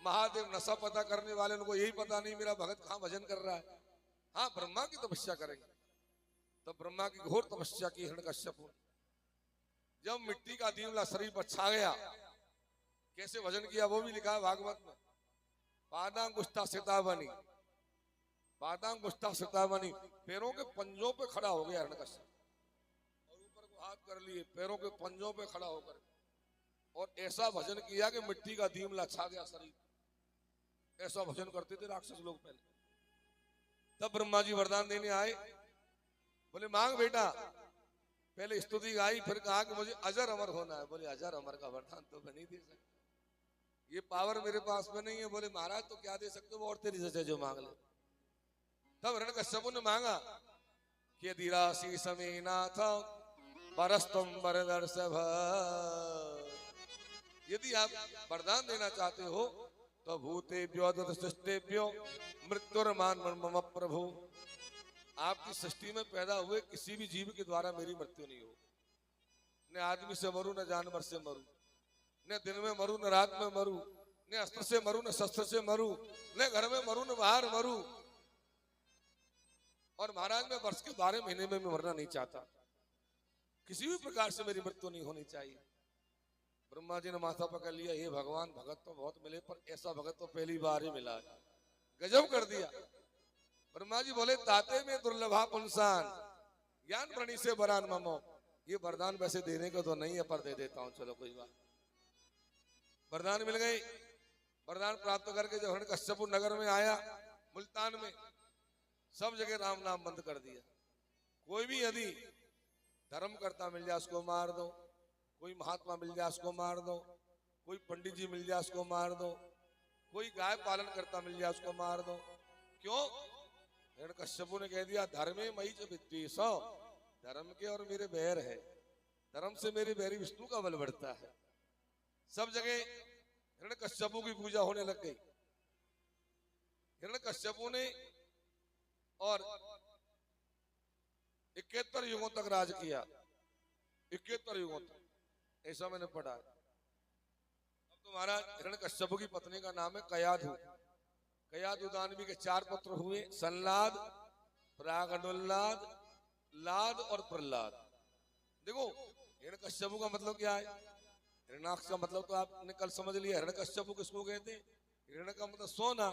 S1: महादेव नशा पता करने वाले उनको यही पता नहीं मेरा भगत कहां भजन कर रहा है। हाँ ब्रह्मा की तपस्या करेंगे, तो ब्रह्मा की घोर तपस्या की हिरण्यकश्यपु। जब मिट्टी का दीवला शरीर पर छा गया, कैसे भजन किया वो भी लिखा है भागवत में। पादांगुष्ठा सितावनी, पादांगुष्ठा सितावनी, पैरों के पंजों पे खड़ा हो गया हिरण्यकश्यप, और ऊपर को हाथ कर लिए, पैरों के पंजों पे खड़ा होकर, और ऐसा भजन किया कि मिट्टी का दीवला छा गया शरीर। ऐसा भजन करते थे राक्षस लोग पहले। तब ब्रह्मा जी वरदान देने आए, बोले मांग बेटा। पहले स्तुति गाई, फिर कहा कि मुझे अजर अमर होना है। बोले अजर अमर का वरदान तो मैं नहीं दे सकता, ये पावर मेरे पास में नहीं है। बोले महाराज तो क्या दे सकते हो, और तेरी जैसे जो मांग ले। तब हिरण्यकश्यपु ने मांगा कि यदि राशि समीनाथ परस्तम वरदर्शभ, यदि आप वरदान देना चाहते हो तो भूतेभ्यो सृष्टेभ्यो मृत्युर्मान मम प्रभु, आपकी सृष्टि में पैदा हुए किसी भी जीव के द्वारा मेरी मृत्यु नहीं हो। न आदमी से मरू, न जानवर से मरू, न दिन में मरू, न रात में मरू, न अस्त्र से मरू, न शस्त्र से मरू, न घर में मरू, न बाहर मरू। और महाराज मैं वर्ष के 12 महीने में मरना नहीं चाहता, किसी भी प्रकार से मेरी मृत्यु नहीं होनी चाहिए। ब्रह्मा जी ने माथा पकड़ लिया, हे भगवान भगत तो बहुत मिले पर ऐसा भगत तो पहली बार ही मिला है, गजब कर दिया। ब्रह्मा जी बोले ताते में दुर्लभा पुंसान ज्ञान प्रणी से वरान ममो, ये वरदान वैसे देने को तो नहीं है पर दे देता हूं, चलो कोई बात। वरदान मिल गई। वरदान प्राप्त करके जब हिरण्यकश्यपु नगर में आया, मुल्तान में सब जगह राम नाम बंद कर दिया। कोई भी यदि धर्म करता मिल जाए उसको मार दो, कोई महात्मा मिल जाए उसको मार दो, कोई पंडित जी मिल जाए उसको मार दो, कोई गाय पालन करता मिल जाए उसको मार दो। क्यों? हिरण्यकश्यपु ने कह दिया धर्मे मई च विद्वेषो, धर्म के और मेरे बैर है, धर्म से मेरे बैरी विष्णु का बल बढ़ता है। सब जगह हिरण्यकश्यपु की पूजा होने लग गई। हिरण्यकश्यपु ने और 71 युगों तक राज किया, 71 युगों तक, ऐसा मैंने पढ़ा। अब तो महाराज हिरण्यकश्यपु की पत्नी का नाम है कयाधु। कयाधु दानवी के 4 पुत्र हुए, संलाद, प्रागनुल्लाद, लाद और प्रहलाद। देखो हिरण्यकश्यपु का मतलब क्या है, हिरण्याक्ष का मतलब तो आपने कल समझ लिया। हिरण्यकश्यपु किसको कहते हैं? हिरण्य का मतलब सोना,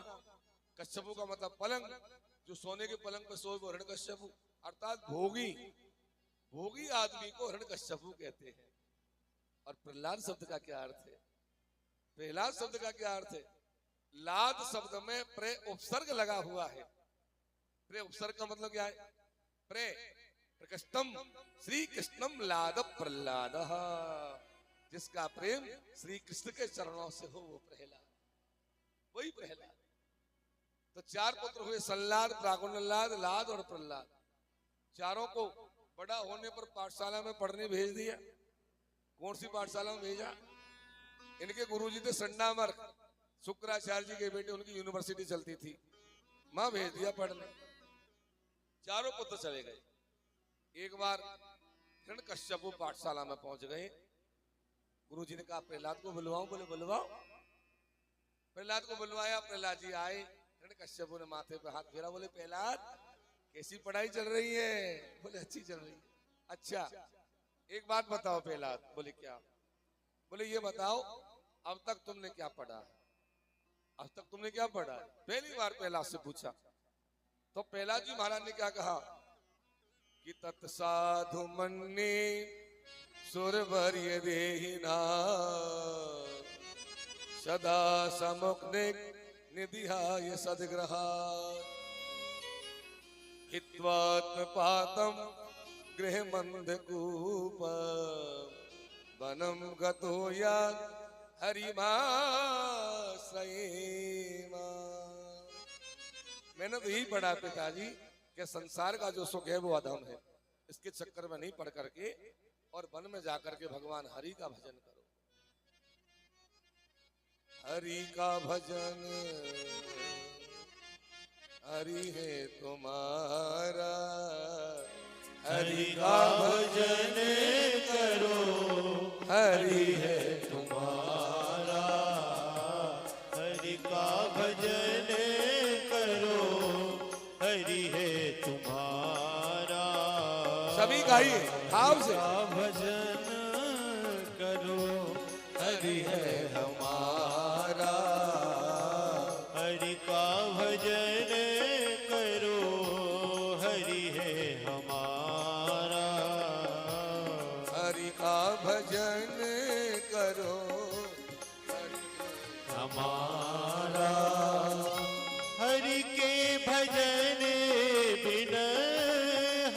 S1: कश्यपु का मतलब पलंग, जो सोने के पलंग पर सोए वो हिरण्यकश्यपु, अर्थात भोगी, भोगी आदमी को हिरण्यकश्यपु कहते हैं। और प्रहलाद शब्द का क्या अर्थ है? प्रहलाद शब्द का क्या अर्थ है? लाद शब्द में प्रे उपसर्ग लगा हुआ है। प्रे उपसर्ग का मतलब क्या है? प्रे प्रकृष्टम श्री कृष्णम लाद प्रहलाद, जिसका प्रेम श्री कृष्ण के चरणों से हो वो प्रहलाद, वही प्रहलाद। तो चार पुत्र हुए, संलाद, प्रागुललाद, लाद और प्रहलाद। चारों को बड़ा होने पर पाठशाला में पढ़ने भेज दिया। कौन सी पाठशाला में भेजा? इनके गुरुजी थे संडामर, शुक्राचार्य जी के बेटे, उनकी यूनिवर्सिटी चलती थी, मां भेज दिया पढ़ने। चारों पुत्र चले गए। एक बार हिरण्यकश्यप पाठशाला में पहुंच गए। गुरुजी ने कहा प्रहलाद को बुलवाऊं? बोले बुलवाओ। प्रहलाद को बुलवाया, प्रहलाद जी आए। हिरण्यकश्यप ने माथे पे हाथ फेरा, बोले प्रहलाद कैसी पढ़ाई चल रही है? बोले अच्छी चल रही है। अच्छा एक बात बताओ प्रहलाद। बोले क्या? बोले ये बताओ अब तक तुमने क्या पढ़ा है? अब तक तुमने क्या पढ़ा है? पहली बार प्रहलाद से पूछा। तो प्रहलाद जी महाराज ने क्या कहा कि तत्साधु मन्ने सुरवर्य देहिना सदा समुग्ने निधिहाय सद्ग्रहा हित्वात्मपातम गृहमन्धकूप वनम गतो या हरिमाश्रयेमा। मैंने तो यही पढ़ा पिताजी कि संसार का जो सुख है वो अधम है, इसके चक्कर में नहीं पड़ करके और वन में जाकर के भगवान हरि का भजन करो। हरि का भजन हरि है तुम्हारा,
S2: हरि का भजन करो, हरि है तुम्हारा। हरि का भजन करो, हरि है तुम्हारा।
S1: सभी गाइए भाव से।
S2: भजन करो, हरि है हमारा। हरि का भजन करो, हरि है हमारा।
S1: हरि का भजन करो, हरि
S2: हमारा। हरि के भजन बिना,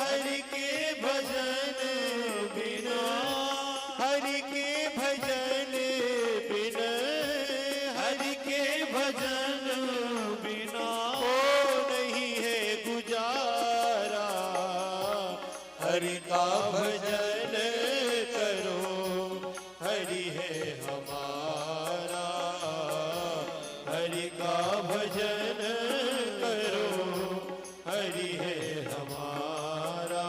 S2: हरि के भजन बिना, हरि के भजन बिना, हरि के भजन बिना ओ नहीं है गुजारा। हरि का भजन करो, हरि है हमारा। हरि का भजन करो, हरि है हमारा।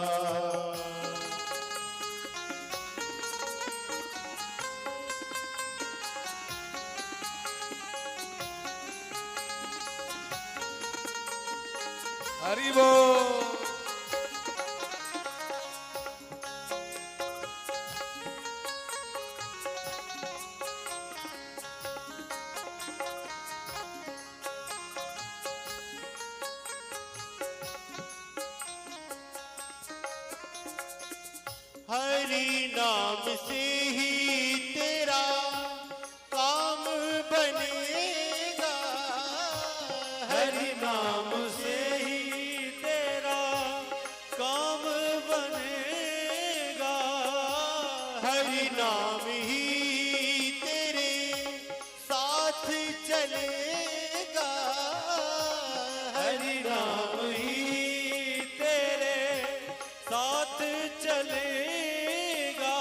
S1: हरि बोल।
S2: हरि नाम से ही तेरा काम बनेगा। हरि नाम से ही तेरा काम बनेगा। हरि नाम ही तेरे साथ चलेगा। हरि नाम ही तेरे साथ चलेगा।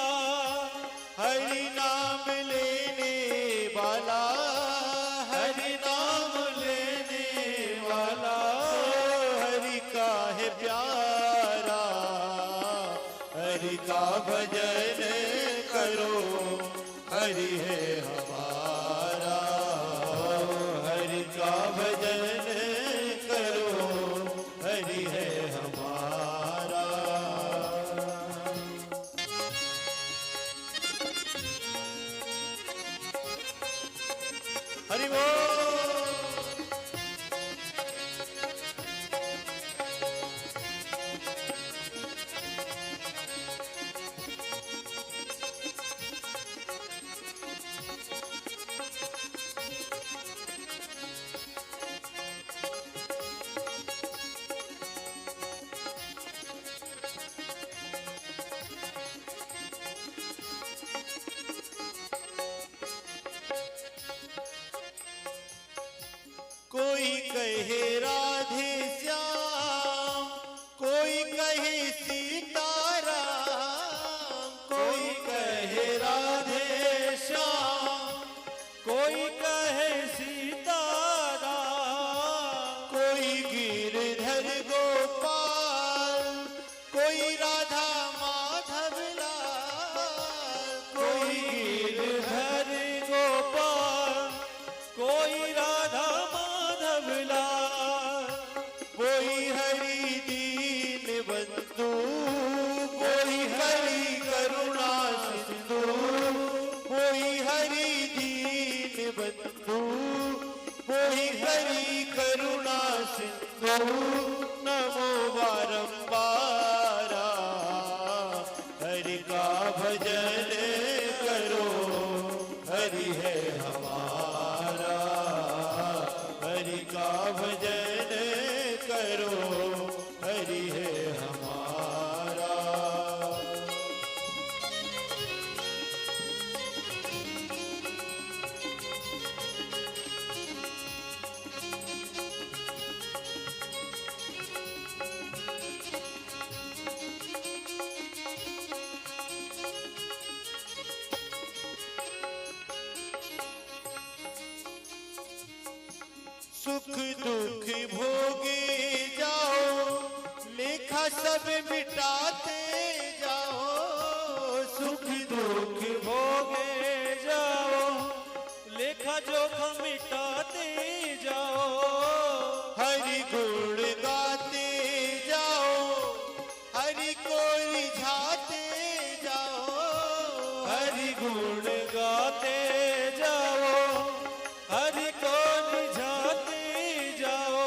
S2: हरि नाम लेने वाला, हरि नाम लेने वाला हरि का है प्यारा। हरि का भजन करो, हरि है हमारा। हरि का भजन करो, हरि है हमारा। हरि बोल। कहे राधे श्याम, कोई कहे सीताराम, कोई कहे राधे श्याम,
S3: कोई कहे सीताराम,
S2: कोई गिरधर गोपाल, कोई राधा माधव लाल,
S3: कोई गिरधर गोपाल, कोई राधा माधव लाल,
S2: कोई हरि दीन बंधु, कोई हरि करुणा सिंधु, कोई हरि दीन बंधु, कोई हरि करुणा सिंधु। नमो बारंबार हरि का भजन करो, हरि है हमारा, हरि का भजन करो, हरि है हमारा। सुख दुख भोगे जाओ, लेखा सब मिटाते जाओ, सुख दुख
S3: भोगे जाओ, लेखा जोखा मिटाते जाओ,
S2: हरि गुण गाते जाओ, हरि को रिझाते जाओ,
S3: हरि गुण गाते जाओ, हरि को निझाते जाओ।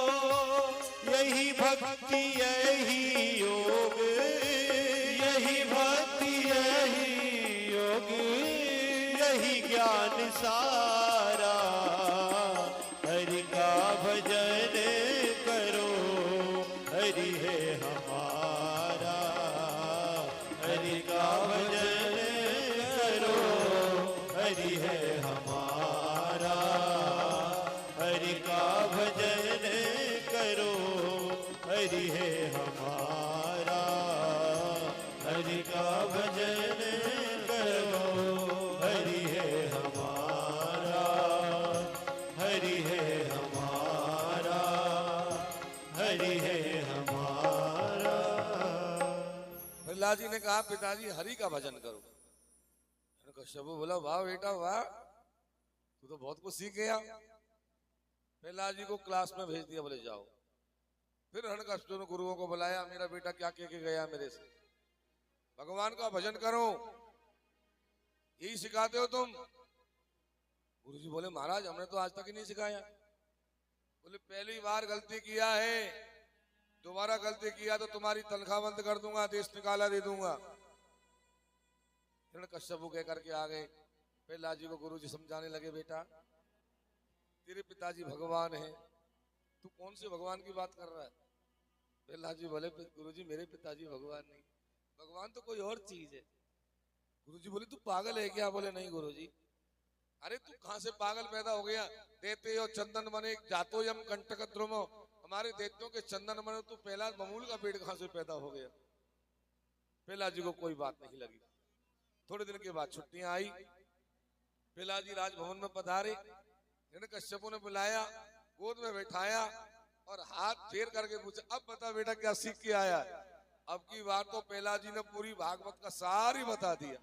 S2: यही भक्ति यही योग,
S3: यही भक्ति यही योग,
S2: यही ज्ञान सारा। हरि का भजन करो, हरि है हमारा, हरि का भजन करो, हरि है हमारा, हरि का भजन करो, हरि है हमारा, हरि का भजन करो, हरि है हमारा, हरि है हमारा, हरि है हमारा।
S1: प्रहलाद जी ने कहा पिताजी हरि का भजन करो। कश्यप बोला वाह बेटा वाह, तू तो बहुत कुछ सीख गया। प्रहलाद जी को क्लास में भेज दिया, बोले जाओ। फिर हिरण्यकश्यप ने गुरुओं को बुलाया, मेरा बेटा क्या कह के गया मेरे से, भगवान का भजन करो, यही सिखाते हो तुम? गुरुजी बोले महाराज हमने तो आज तक ही नहीं सिखाया। बोले पहली बार गलती किया है, दोबारा गलती किया तो तुम्हारी तनख्वाह बंद कर दूंगा, देश निकाला दे दूंगा। हिरण्यकश्यप कह करके आ गए। प्रहलाद जी को गुरुजी समझाने लगे, बेटा तेरे पिताजी भगवान हैं, तू कौन से भगवान की बात कर रहा है? प्रहलाद जी बोले गुरुजी मेरे पिताजी भगवान नहीं, भगवान तो कोई और चीज है। गुरुजी बोले तू पागल है क्या? बोले नहीं गुरुजी। अरे तू कहां से पागल पैदा हो गया? देते हो चंदन बने जातो यम कंटक द्रुमो, हमारे देवताओं के चंदन बने, तू पहला बमूल का पेड़ कहां से पैदा हो गया? प्रहलाद जी को कोई बात नहीं लगी। थोड़े दिन के बाद छुट्टियां आई, प्रहलाद जी राजभवन में पधारे। हिरण्यकश्यप ने बुलाया, गोद में बैठाया और हाथ फेर करके पूछा, अब बता बेटा क्या सीख के आया है? अब की बार तो प्रहलाद जी ने पूरी भागवत का सारी बता दिया।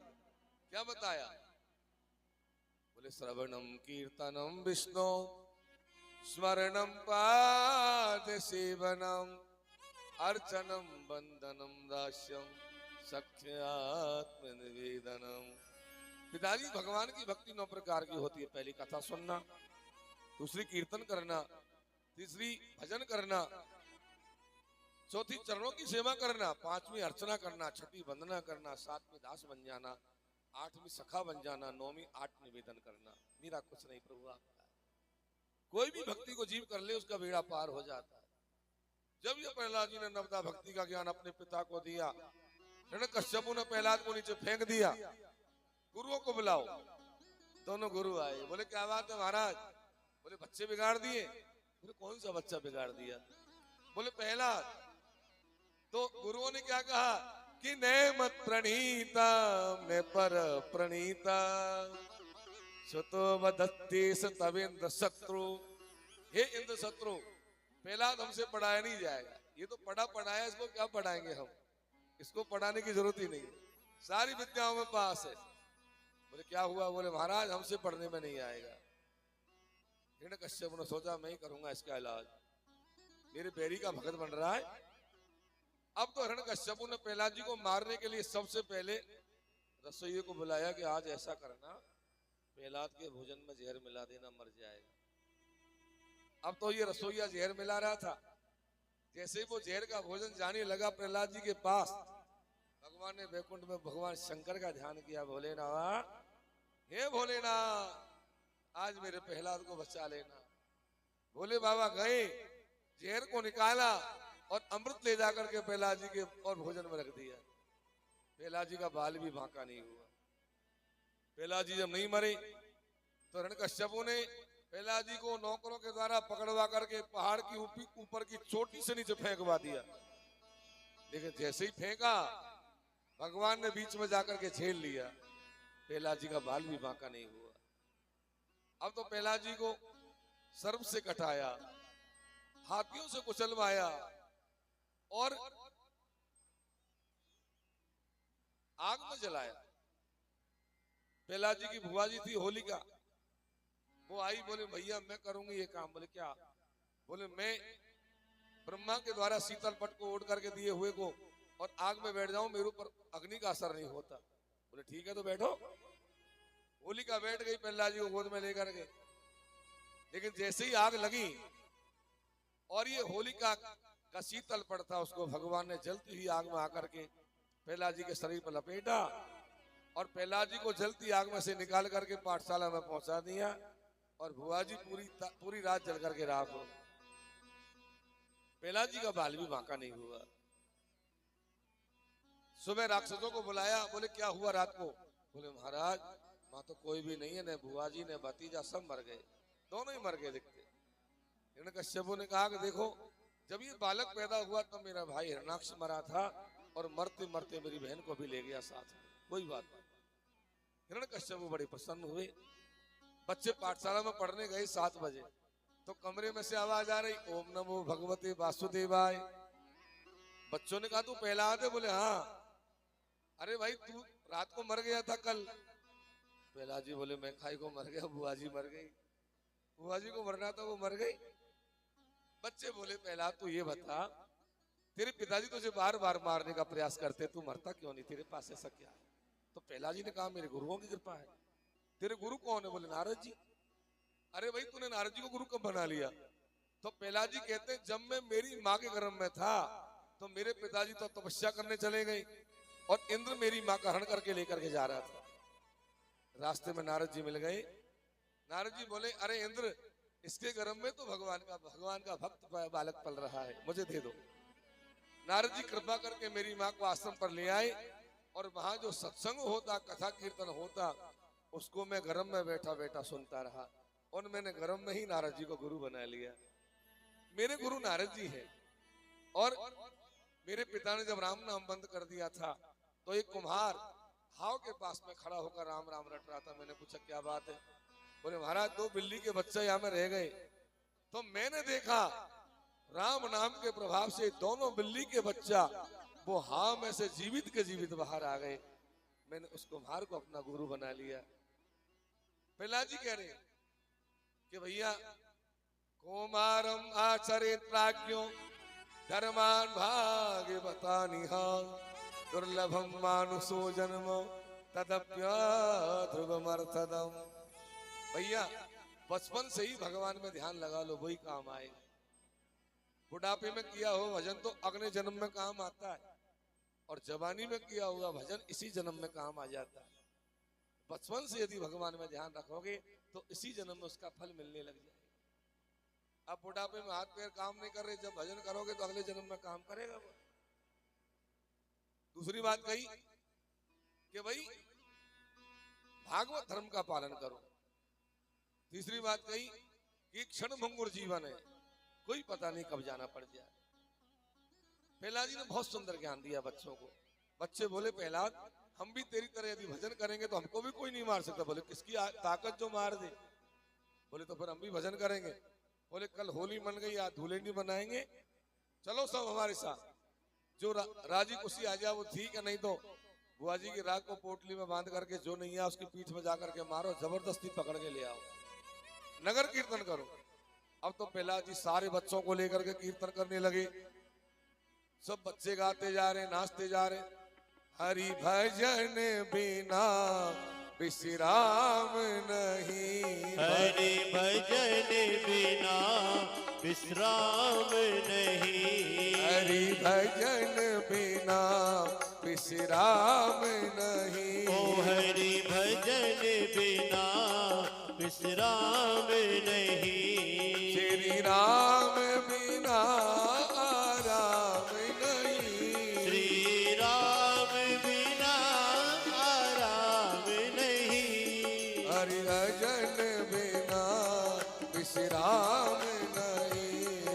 S1: क्या बताया? बोले श्रवणम कीर्तनम विष्णु स्मरणम पाद सेवनम अर्चनम बंदनम दास्यम सख्यात्म निवेदनम। पिताजी भगवान की भक्ति 9 प्रकार की होती है। पहली कथा सुनना, दूसरी कीर्तन करना, तीसरी भजन करना, चौथी चरणों की सेवा करना, पांचवी अर्चना करना, छठी वंदना करना, सातवीं दास बन जाना, आठवीं सखा बन जाना, नौवीं आठ निवेदन करना। मेरा कुछ नहीं प्रभु आपका। कोई भी भक्ति को जीव कर ले उसका बेड़ा पार हो जाता है। जब ये प्रहलाद जी ने नवदा भक्ति का ज्ञान अपने पिता को दिया, हिरण्यकश्यप ने प्रहलाद को नीचे फेंक दिया। गुरुओं को बुलाओ। दोनों गुरु आए, बोले क्या बात है महाराज? बोले बच्चे बिगाड़ दिए। बोले कौन सा बच्चा बिगाड़ दिया? बोले पहला। तो गुरुओं ने क्या कहा कि नेमत प्रणीता में पर प्रणीता सुतो वदत्ति तविंद्र शत्रु। हे इंद्र शत्रु, पहला हमसे पढ़ाया नहीं जाएगा, ये तो पढ़ा पढ़ाया, इसको क्या पढ़ाएंगे हम, इसको पढ़ाने की जरूरत ही नहीं, सारी विद्याओं में पास है। बोले क्या हुआ? बोले महाराज हमसे पढ़ने में नहीं आएगा। हिरण्यकश्यप ने सोचा मैं ही करूंगा इसका इलाज, मेरे बैरी का भगत बन रहा है। अब तो हिरण्यकश्यप ने प्रहलाद जी को मारने के लिए सबसे पहले रसोइये को बुलाया कि आज ऐसा करना, प्रहलाद के भोजन में जहर मिला देना, मर जाएगा। अब तो ये रसोइया जहर मिला रहा था, जैसे ही वो जहर का भोजन जाने लगा प्रहलाद जी के पास, भगवान ने वैकुंठ में भगवान शंकर का ध्यान किया। भोलेनाथ, हे भोलेनाथ, आज मेरे प्रहलाद को बचा लेना। भोले बाबा गए, जहर को निकाला और अमृत ले जाकर के प्रहलाद जी के और भोजन में रख दिया। प्रहलाद जी का बाल भी बांका नहीं हुआ। प्रहलाद जी जब नहीं मरे तो हिरण्यकश्यप ने प्रहलाद जी को नौकरों के द्वारा पकड़वा करके पहाड़ की ऊपर की चोटी से नीचे फेंकवा दिया। लेकिन जैसे ही फेंका, भगवान ने बीच में जाकर के झेल लिया, प्रहलाद जी का बाल भी बांका नहीं हुआ। अब तो प्रहलाद जी को सर्प से कटाया, हाथियों से कुचलवाया और आग में जलाया। प्रहलाद जी की बुआ जी थी होलिका, वो आई, बोले भैया मैं करूंगी ये काम। बोले क्या? बोले मैं ब्रह्मा के द्वारा शीतल पट को ओढ़ करके दिए हुए को और आग में बैठ जाऊं, मेरे ऊपर अग्नि का असर नहीं होता। बोले ठीक है तो बैठो। होलिका बैठ गई प्रहलाद जी को गोद में लेकर के, लेकिन जैसे ही आग लगी और ये होलिका का शीतल पट था, उसको भगवान ने जलती हुई आग में आकर के प्रहलाद जी के शरीर पर लपेटा और प्रहलाद जी को जलती आग में से निकाल करके पाठशाला में पहुंचा दिया। और बुआ जी पूरी रात जल करके राख हो। प्रहलाद जी का बाल भी बांका नहीं हुआ। सुबह राक्षसों को बुलाया, बोले क्या हुआ रात को? बोले महाराज वहां तो कोई भी नहीं है, न बुआ जी ने भतीजा, सब मर गए, दोनों ही मर गए दिखते। हिरण्यकश्यप ने कहा कि देखो, जब ये बालक पैदा हुआ तब मेरा भाई हिरण्याक्ष मरा था और मरते मरते मेरी बहन को भी ले गया साथ में, कोई बात नहीं। हिरण्यकश्यप बड़े प्रसन्न हुए। बच्चे पाठशाला में पढ़ने गए 7 बजे, तो कमरे में से आवाज आ रही, ओम नमो भगवते वासुदेवाय। बच्चों ने कहा तू प्रहलाद है? बोले हाँ। अरे भाई तू रात को मर गया था कल। प्रहलाद जी बोले मैं खाई को मर गया, बुआ जी मर गई, बुआ जी को मरना था वो मर गई। बच्चे बोले प्रहलाद तू ये बता, तेरे पिताजी तुझे बार बार मारने का प्रयास करते, तू मरता क्यों नहीं, तेरे पास ऐसा क्या है? तो प्रहलाद जी ने कहा मेरे गुरुओं की कृपा है। तेरे गुरु कौन है? बोले नारद जी। अरे भाई तूने नारद जी को गुरु कब बना लिया? तो प्रहलाद जी कहते हैं जब मैं मेरी माँ के गर्भ में था तो मेरे पिताजी तो तपस्या करने चले गए और इंद्र मेरी माँ का हरण करके लेकर के जा रहा था। रास्ते में नारद जी मिल गए। नारद जी बोले अरे इंद्र, इसके गर्भ में तो भगवान का भक्त बालक पल रहा है, मुझे दे दो। नारद जी कृपा करके मेरी माँ को आश्रम पर ले आए और वहां जो सत्संग होता, कथा कीर्तन होता, उसको मैं गर्भ में बैठा बैठा सुनता रहा और मैंने गर्भ में ही नारद जी को गुरु बना लिया। मेरे गुरु नारद जी हैं। और मेरे पिता ने जब राम नाम बंद कर दिया था तो एक कुम्हार हाव के पास में खड़ा होकर राम राम रट रहा था। मैंने पूछा क्या बात है? बोले महाराज 2 बिल्ली के बच्चे यहाँ में रह गए, तो मैंने देखा राम नाम के प्रभाव से दोनों बिल्ली के बच्चा वो हाव में से जीवित के जीवित बाहर आ गए। मैंने उस कुम्हार को अपना गुरु बना लिया। प्रहलाद जी कह रहे हैं कि भैया कुमारम आचरित प्राज्ञो धर्मान भाग्य बतानिहा दुर्लभम मानुषो जन्म तदप्य ध्रुवमर्थदम। भैया बचपन से ही भगवान में ध्यान लगा लो, वही काम आएगा। बुढ़ापे में किया हो भजन तो अगले जन्म में काम आता है और जवानी में किया हुआ भजन इसी जन्म में काम आ जाता है। बचपन से यदि भगवान में ध्यान रखोगे तो इसी जन्म में उसका फल मिलने लग जाएगा। अब बुढ़ापे में हाथ पैर काम नहीं कर रहे, जब भजन करोगे तो अगले जन्म में काम करेगा वो। दूसरी बात कही कि भाई भागवत धर्म का पालन करो। तीसरी बात कही कि क्षण भंगुर जीवन है, कोई पता नहीं कब जाना पड़ जाए। प्रहलाद जी ने बहुत सुंदर ज्ञान दिया बच्चों को। बच्चे बोले प्रहलाद हम भी तेरी तरह यदि भजन करेंगे तो हमको भी कोई नहीं मार सकता। बोले किसकी ताकत जो मार दे। बोले तो फिर हम भी भजन करेंगे। बोले कल होली मन गई, आज धूलेंडी बनाएंगे, चलो सब हमारे साथ। जो राजी खुशी आ जाए वो ठीक है, नहीं तो बुआ जी की राग को पोटली में बांध करके जो नहीं है उसकी पीठ में जाकर के मारो, जबरदस्ती पकड़ के ले आओ, नगर कीर्तन करो। अब तो प्रहलाद जी सारे बच्चों को लेकर के कीर्तन करने लगे। सब बच्चे गाते जा रहे, नाचते जा रहे। हरि भजन बिना विश्राम नहीं,
S2: हरि भजन बिना विश्राम नहीं,
S1: हरि भजन बिना विश्राम नहीं,
S2: ओ हरि भजन बिना विश्राम नहीं,
S1: श्री राम बिना आराम नहीं,
S2: श्री राम बिना आराम नहीं,
S1: हरि भजन बिना विश्राम नहीं,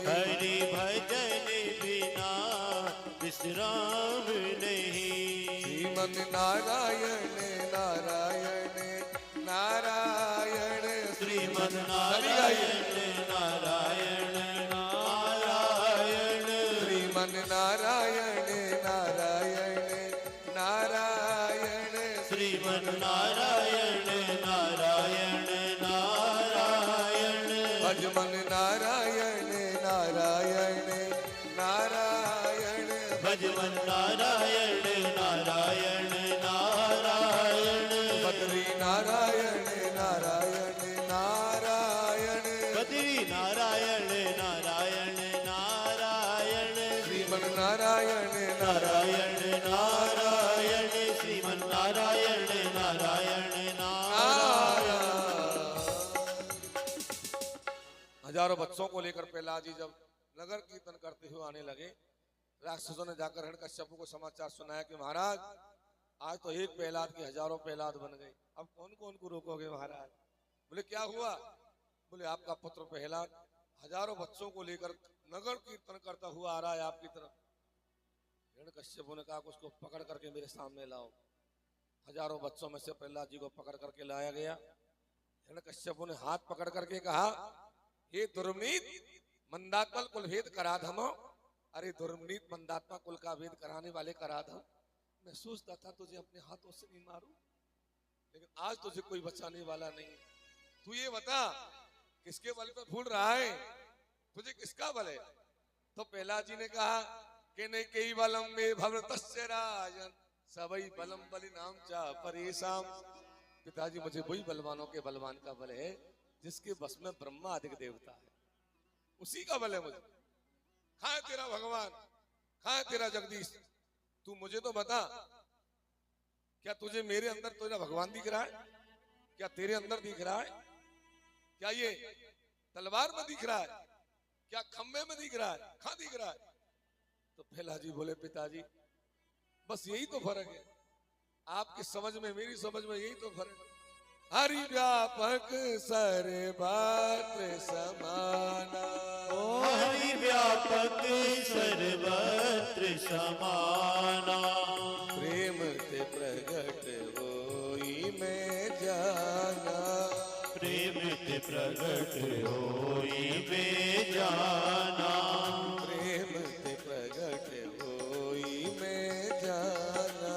S2: हरि भजन बिना विश्राम नहीं।
S1: श्रीमन नारायण नारायण नारायण,
S2: श्रीमन नारायण नारायण नारायण,
S1: श्रीमन नारायण नारायण नारायण,
S2: श्रीमन नारायण नारायण नारायण,
S1: भजमन नारायण नारायण नारायण,
S2: भजमन नारायण नारायण नारायण,
S1: बद्री नारायण नारायण नारायण,
S2: बद्री नारायण नारायण नारायण,
S1: श्रीमन नारायण
S2: नारायण नारायण, श्रीमन नारायण नारायण नारायण।
S1: हजारों बच्चों को लेकर प्रहलाद जी जब नगर कीर्तन करते हुए आने लगे, राक्षसों ने जाकर हिरण्यकश्यप को समाचार सुनाया कि महाराज आज तो एक प्रहलाद के हजारों प्रहलाद बन गए, अब कौन कौन को रोकोगे महाराज। बोले क्या हुआ। बोले आपका पुत्र प्रहलाद हजारों बच्चों को लेकर नगर कीर्तन करता हुआ आ रहा है आपकी तरफ। हिरण्यकश्यप ने कहा उसको पकड़ करके मेरे सामने लाओ। हजारों बच्चों में से प्रहलाद जी को पकड़ करके लाया गया। हिरण्यकश्यप ने हाथ पकड़ करके कहा हे दुर्नीत मंदात्मल कुल भेद करा धमो। अरे दुर्नीत मंदात्मा कुल का भेद कराने वाले करा धम, मैं सोचता था तुझे अपने हाथों से नहीं मारूं, लेकिन आज तुझे कोई बचाने वाला नहीं। तू ये बता किसके बल पे फूल रहा है, तुझे किसका बल है। तो प्रहलाद जी ने कहा कि नहीं कई बलम में भवतस्य राजन सबई बलम बलि नाम चा परेशान। पिताजी मुझे वही बलवानों के बलवान का बल है जिसके बस में ब्रह्मा अधिक देवता है, उसी का बल है मुझे। कहाँ है तेरा भगवान, कहाँ है तेरा जगदीश, तू मुझे तो बता। क्या तुझे मेरे अंदर तेरा भगवान दिख रहा है, क्या तेरे अंदर दिख रहा है, क्या ये तलवार में दिख रहा है, क्या खंबे में दिख रहा है, कहाँ दिख रहा है। तो प्रहलाद जी बोले पिताजी बस यही तो फर्क है, आपकी समझ में मेरी समझ में यही तो फर्क है। हरि व्यापक सर्वत्र समाना,
S2: हरि व्यापक सर्वत्र समाना,
S1: प्रेम ते प्रगट होई मैं जाना,
S2: प्रेम ते प्रगट होई में जाना,
S1: प्रेम ते प्रगट होई मैं जाना,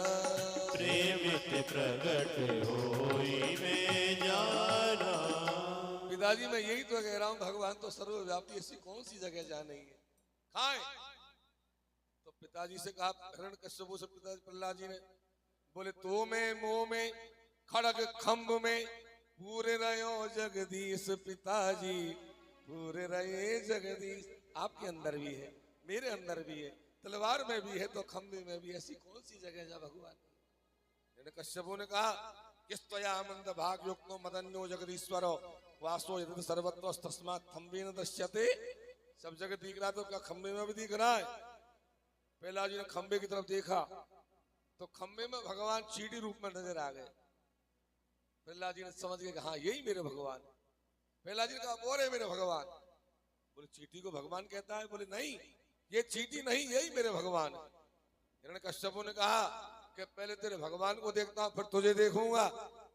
S2: प्रेम ते प्रगट होई में जाना।
S1: पिताजी मैं यही तो कह रहा हूं, भगवान तो सर्वव्यापी, ऐसी कौन सी जगह जा नहीं है, कहाँ है। तो पिताजी से कहा हिरण्यकश्यप से पिताजी प्रहलाद जी ने बोले तो में मोह में खड़ग खम्भ में पूरे रहो जगदीश। पिताजी पूरे रहे जगदीश, आपके अंदर भी है मेरे अंदर भी है, तलवार में भी है तो खम्भे में भी, ऐसी कौन सी जगह जा भगवान। हिरण्यकश्यप ने कहा किस्तया मंद भाग युक्तो मदन्यो जगदीश्वरो वासो यदि सर्वत्व तस्मात् खम्भे न दृश्यते। सब जगह दिख रहा तो क्या खम्भे में भी दिख रहा है। प्रहलाद जी ने खम्भे की तरफ देखा तो खम्भे में भगवान चीटी रूप में नजर आ गए। प्रहलाद जी ने समझ गए हाँ यही मेरे भगवान। प्रहलाद जी ने कहा और है मेरे भगवान। बोले चींटी को भगवान कहता है? बोले नहीं, ये चींटी नहीं, यही मेरे भगवान है। हिरण्यकश्यप ने कहा कि पहले तेरे भगवान को देखता हूं, फिर तुझे देखूंगा।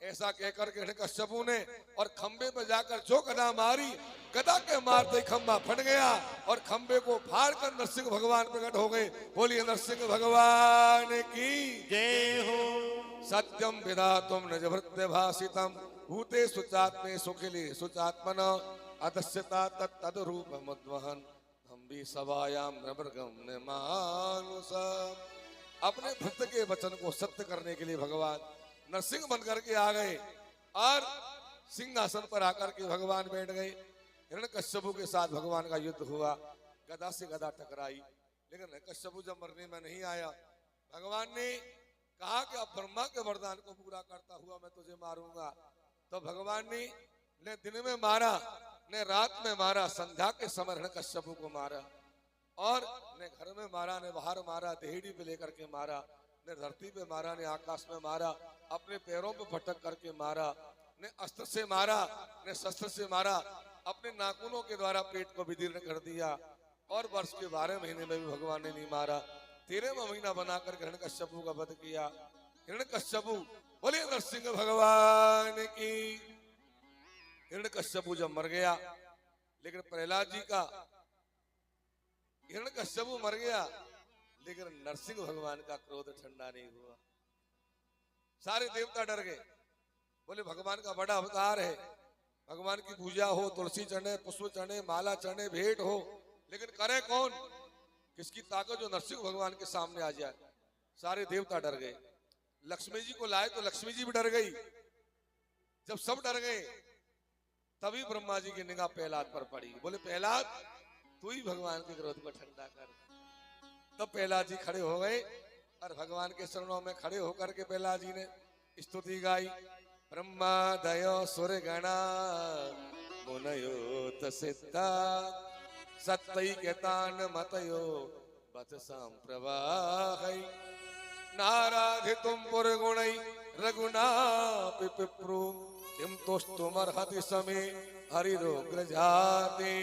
S1: ऐसा कहकर के हिरण्यकश्यप ने और खंबे पर जाकर जो गदा मारी, गदा के मारते खंबा फट गया और खंबे को फाड़ कर नरसिंह भगवान प्रकट हो गए। बोलिए नरसिंह भगवान की
S2: जय हो।
S1: सत्यम विधातुम निज भृत्य भाषितम भूते सुचात्मे सुखिले सुचात्मन अदस्यता तद रूप मद्वहन हम भी सभायाम नृमृगम ने मानुष। अपने भक्त के वचन को सत्य करने के लिए भगवान नरसिंह बन करके आ गए और सिंहासन पर आकर के भगवान बैठ गए। हिरण्यकश्यप के साथ भगवान का युद्ध हुआ, गदा से गदा टकराई, लेकिन हिरण्यकश्यप जब मरने में नहीं आया, भगवान ने कहा कि अब ब्रह्मा के वरदान को पूरा करता हुआ मैं तुझे मारूंगा। तो भगवान ने दिन में मारा, ने रात में मारा, संध्या के समय हिरण्यकश्यप को मारा और ने घर में मारा, ने बाहर मारा, देहड़ी पे लेकर के मारा, ने धरती पे मारा, ने आकाश में मारा, अपने पैरों पे फटक करके मारा, ने अस्त्र से मारा, ने शस्त्र से मारा, अपने नाखूनों के द्वारा पेट को विदीर्ण कर दिया और वर्ष के 12 महीने में भी भगवान ने नहीं मारा। 13वां महीना बनाकर हिरण्यकश्यप का वध किया। हिरण्यकश्यप बोले नरसिंह भगवान की। हिरण्यकश्यप जब मर गया, लेकिन प्रहलाद जी का हिरण्यकश्यप मर गया, लेकिन नरसिंह भगवान का क्रोध ठंडा नहीं हुआ। सारे देवता डर गए, बोले भगवान का बड़ा अवतार है, भगवान की पूजा हो, तुलसी चढ़े, पुष्प चढ़े, माला चढ़े, भेंट हो, लेकिन करे कौन? किसकी ताकत जो नरसिंह भगवान के सामने आ जाए। सारे देवता डर गए। लक्ष्मी जी को लाए तो लक्ष्मी जी भी डर गई। जब सब डर गए तभी ब्रह्मा जी की निगाह प्रहलाद पर पड़ी। बोले प्रहलाद तू ही भगवान के क्रोध को ठंडा कर। तब प्रहलाद जी खड़े हो गए और भगवान के चरणों में खड़े होकर के प्रहलाद जी ने स्तुति गाई। ब्रह्मा दयो सुर गणा मुनयो तसिद्धा सत्तई केतान मतयो वचसाम प्रवाहै नाराधितुम पुरगुणै रघुनापि पिप्रू किम तुष्टुमर्हति समे हरिरोग्रजाते।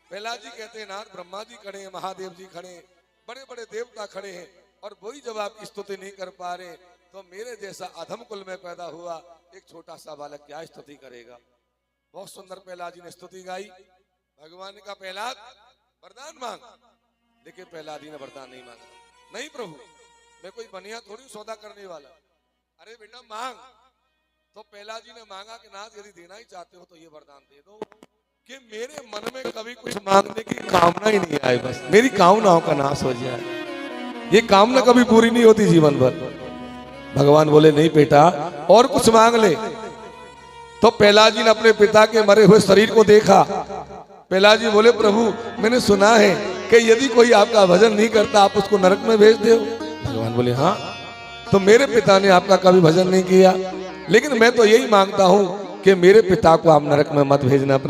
S1: प्रहलाद जी कहते हैं नाथ ब्रह्मा जी खड़े हैं, महादेव जी खड़े हैं, बड़े बड़े देवता खड़े हैं और वही जब आपकी स्तुति नहीं कर पा रहे तो मेरे जैसा अधम कुल में पैदा हुआ एक छोटा सा बालक क्या स्तुति करेगा। बहुत सुंदर प्रहलाद जी ने स्तुति गाई। भगवान ने कहा प्रहलाद वरदान मांग, लेकिन प्रहलाद जी ने वरदान नहीं मांगा। नहीं प्रभु मैं कोई बनिया थोड़ी सौदा करने वाला। अरे बेटा मांग। तो प्रहलाद जी ने मांगा कि नाथ यदि देना ही चाहते हो तो ये वरदान दे दो कि मेरे मन में कभी कुछ मांगने की कामना ही नहीं आए, बस मेरी कामनाओं का नाश हो जाए। ये कामना कभी पूरी नहीं होती जीवन भर। भगवान बोले नहीं बेटा और कुछ मांग ले। तो प्रहलाद जी ने अपने पिता के मरे हुए शरीर को देखा। प्रहलाद जी बोले प्रभु मैंने सुना है कि यदि कोई आपका भजन नहीं करता आप उसको नरक में भेज दो। भगवान बोले हाँ, तो मेरे पिता ने आपका कभी भजन नहीं किया, लेकिन मैं तो यही मांगता हूं कि मेरे पिता को आप नरक में मत भेजना प्रभु।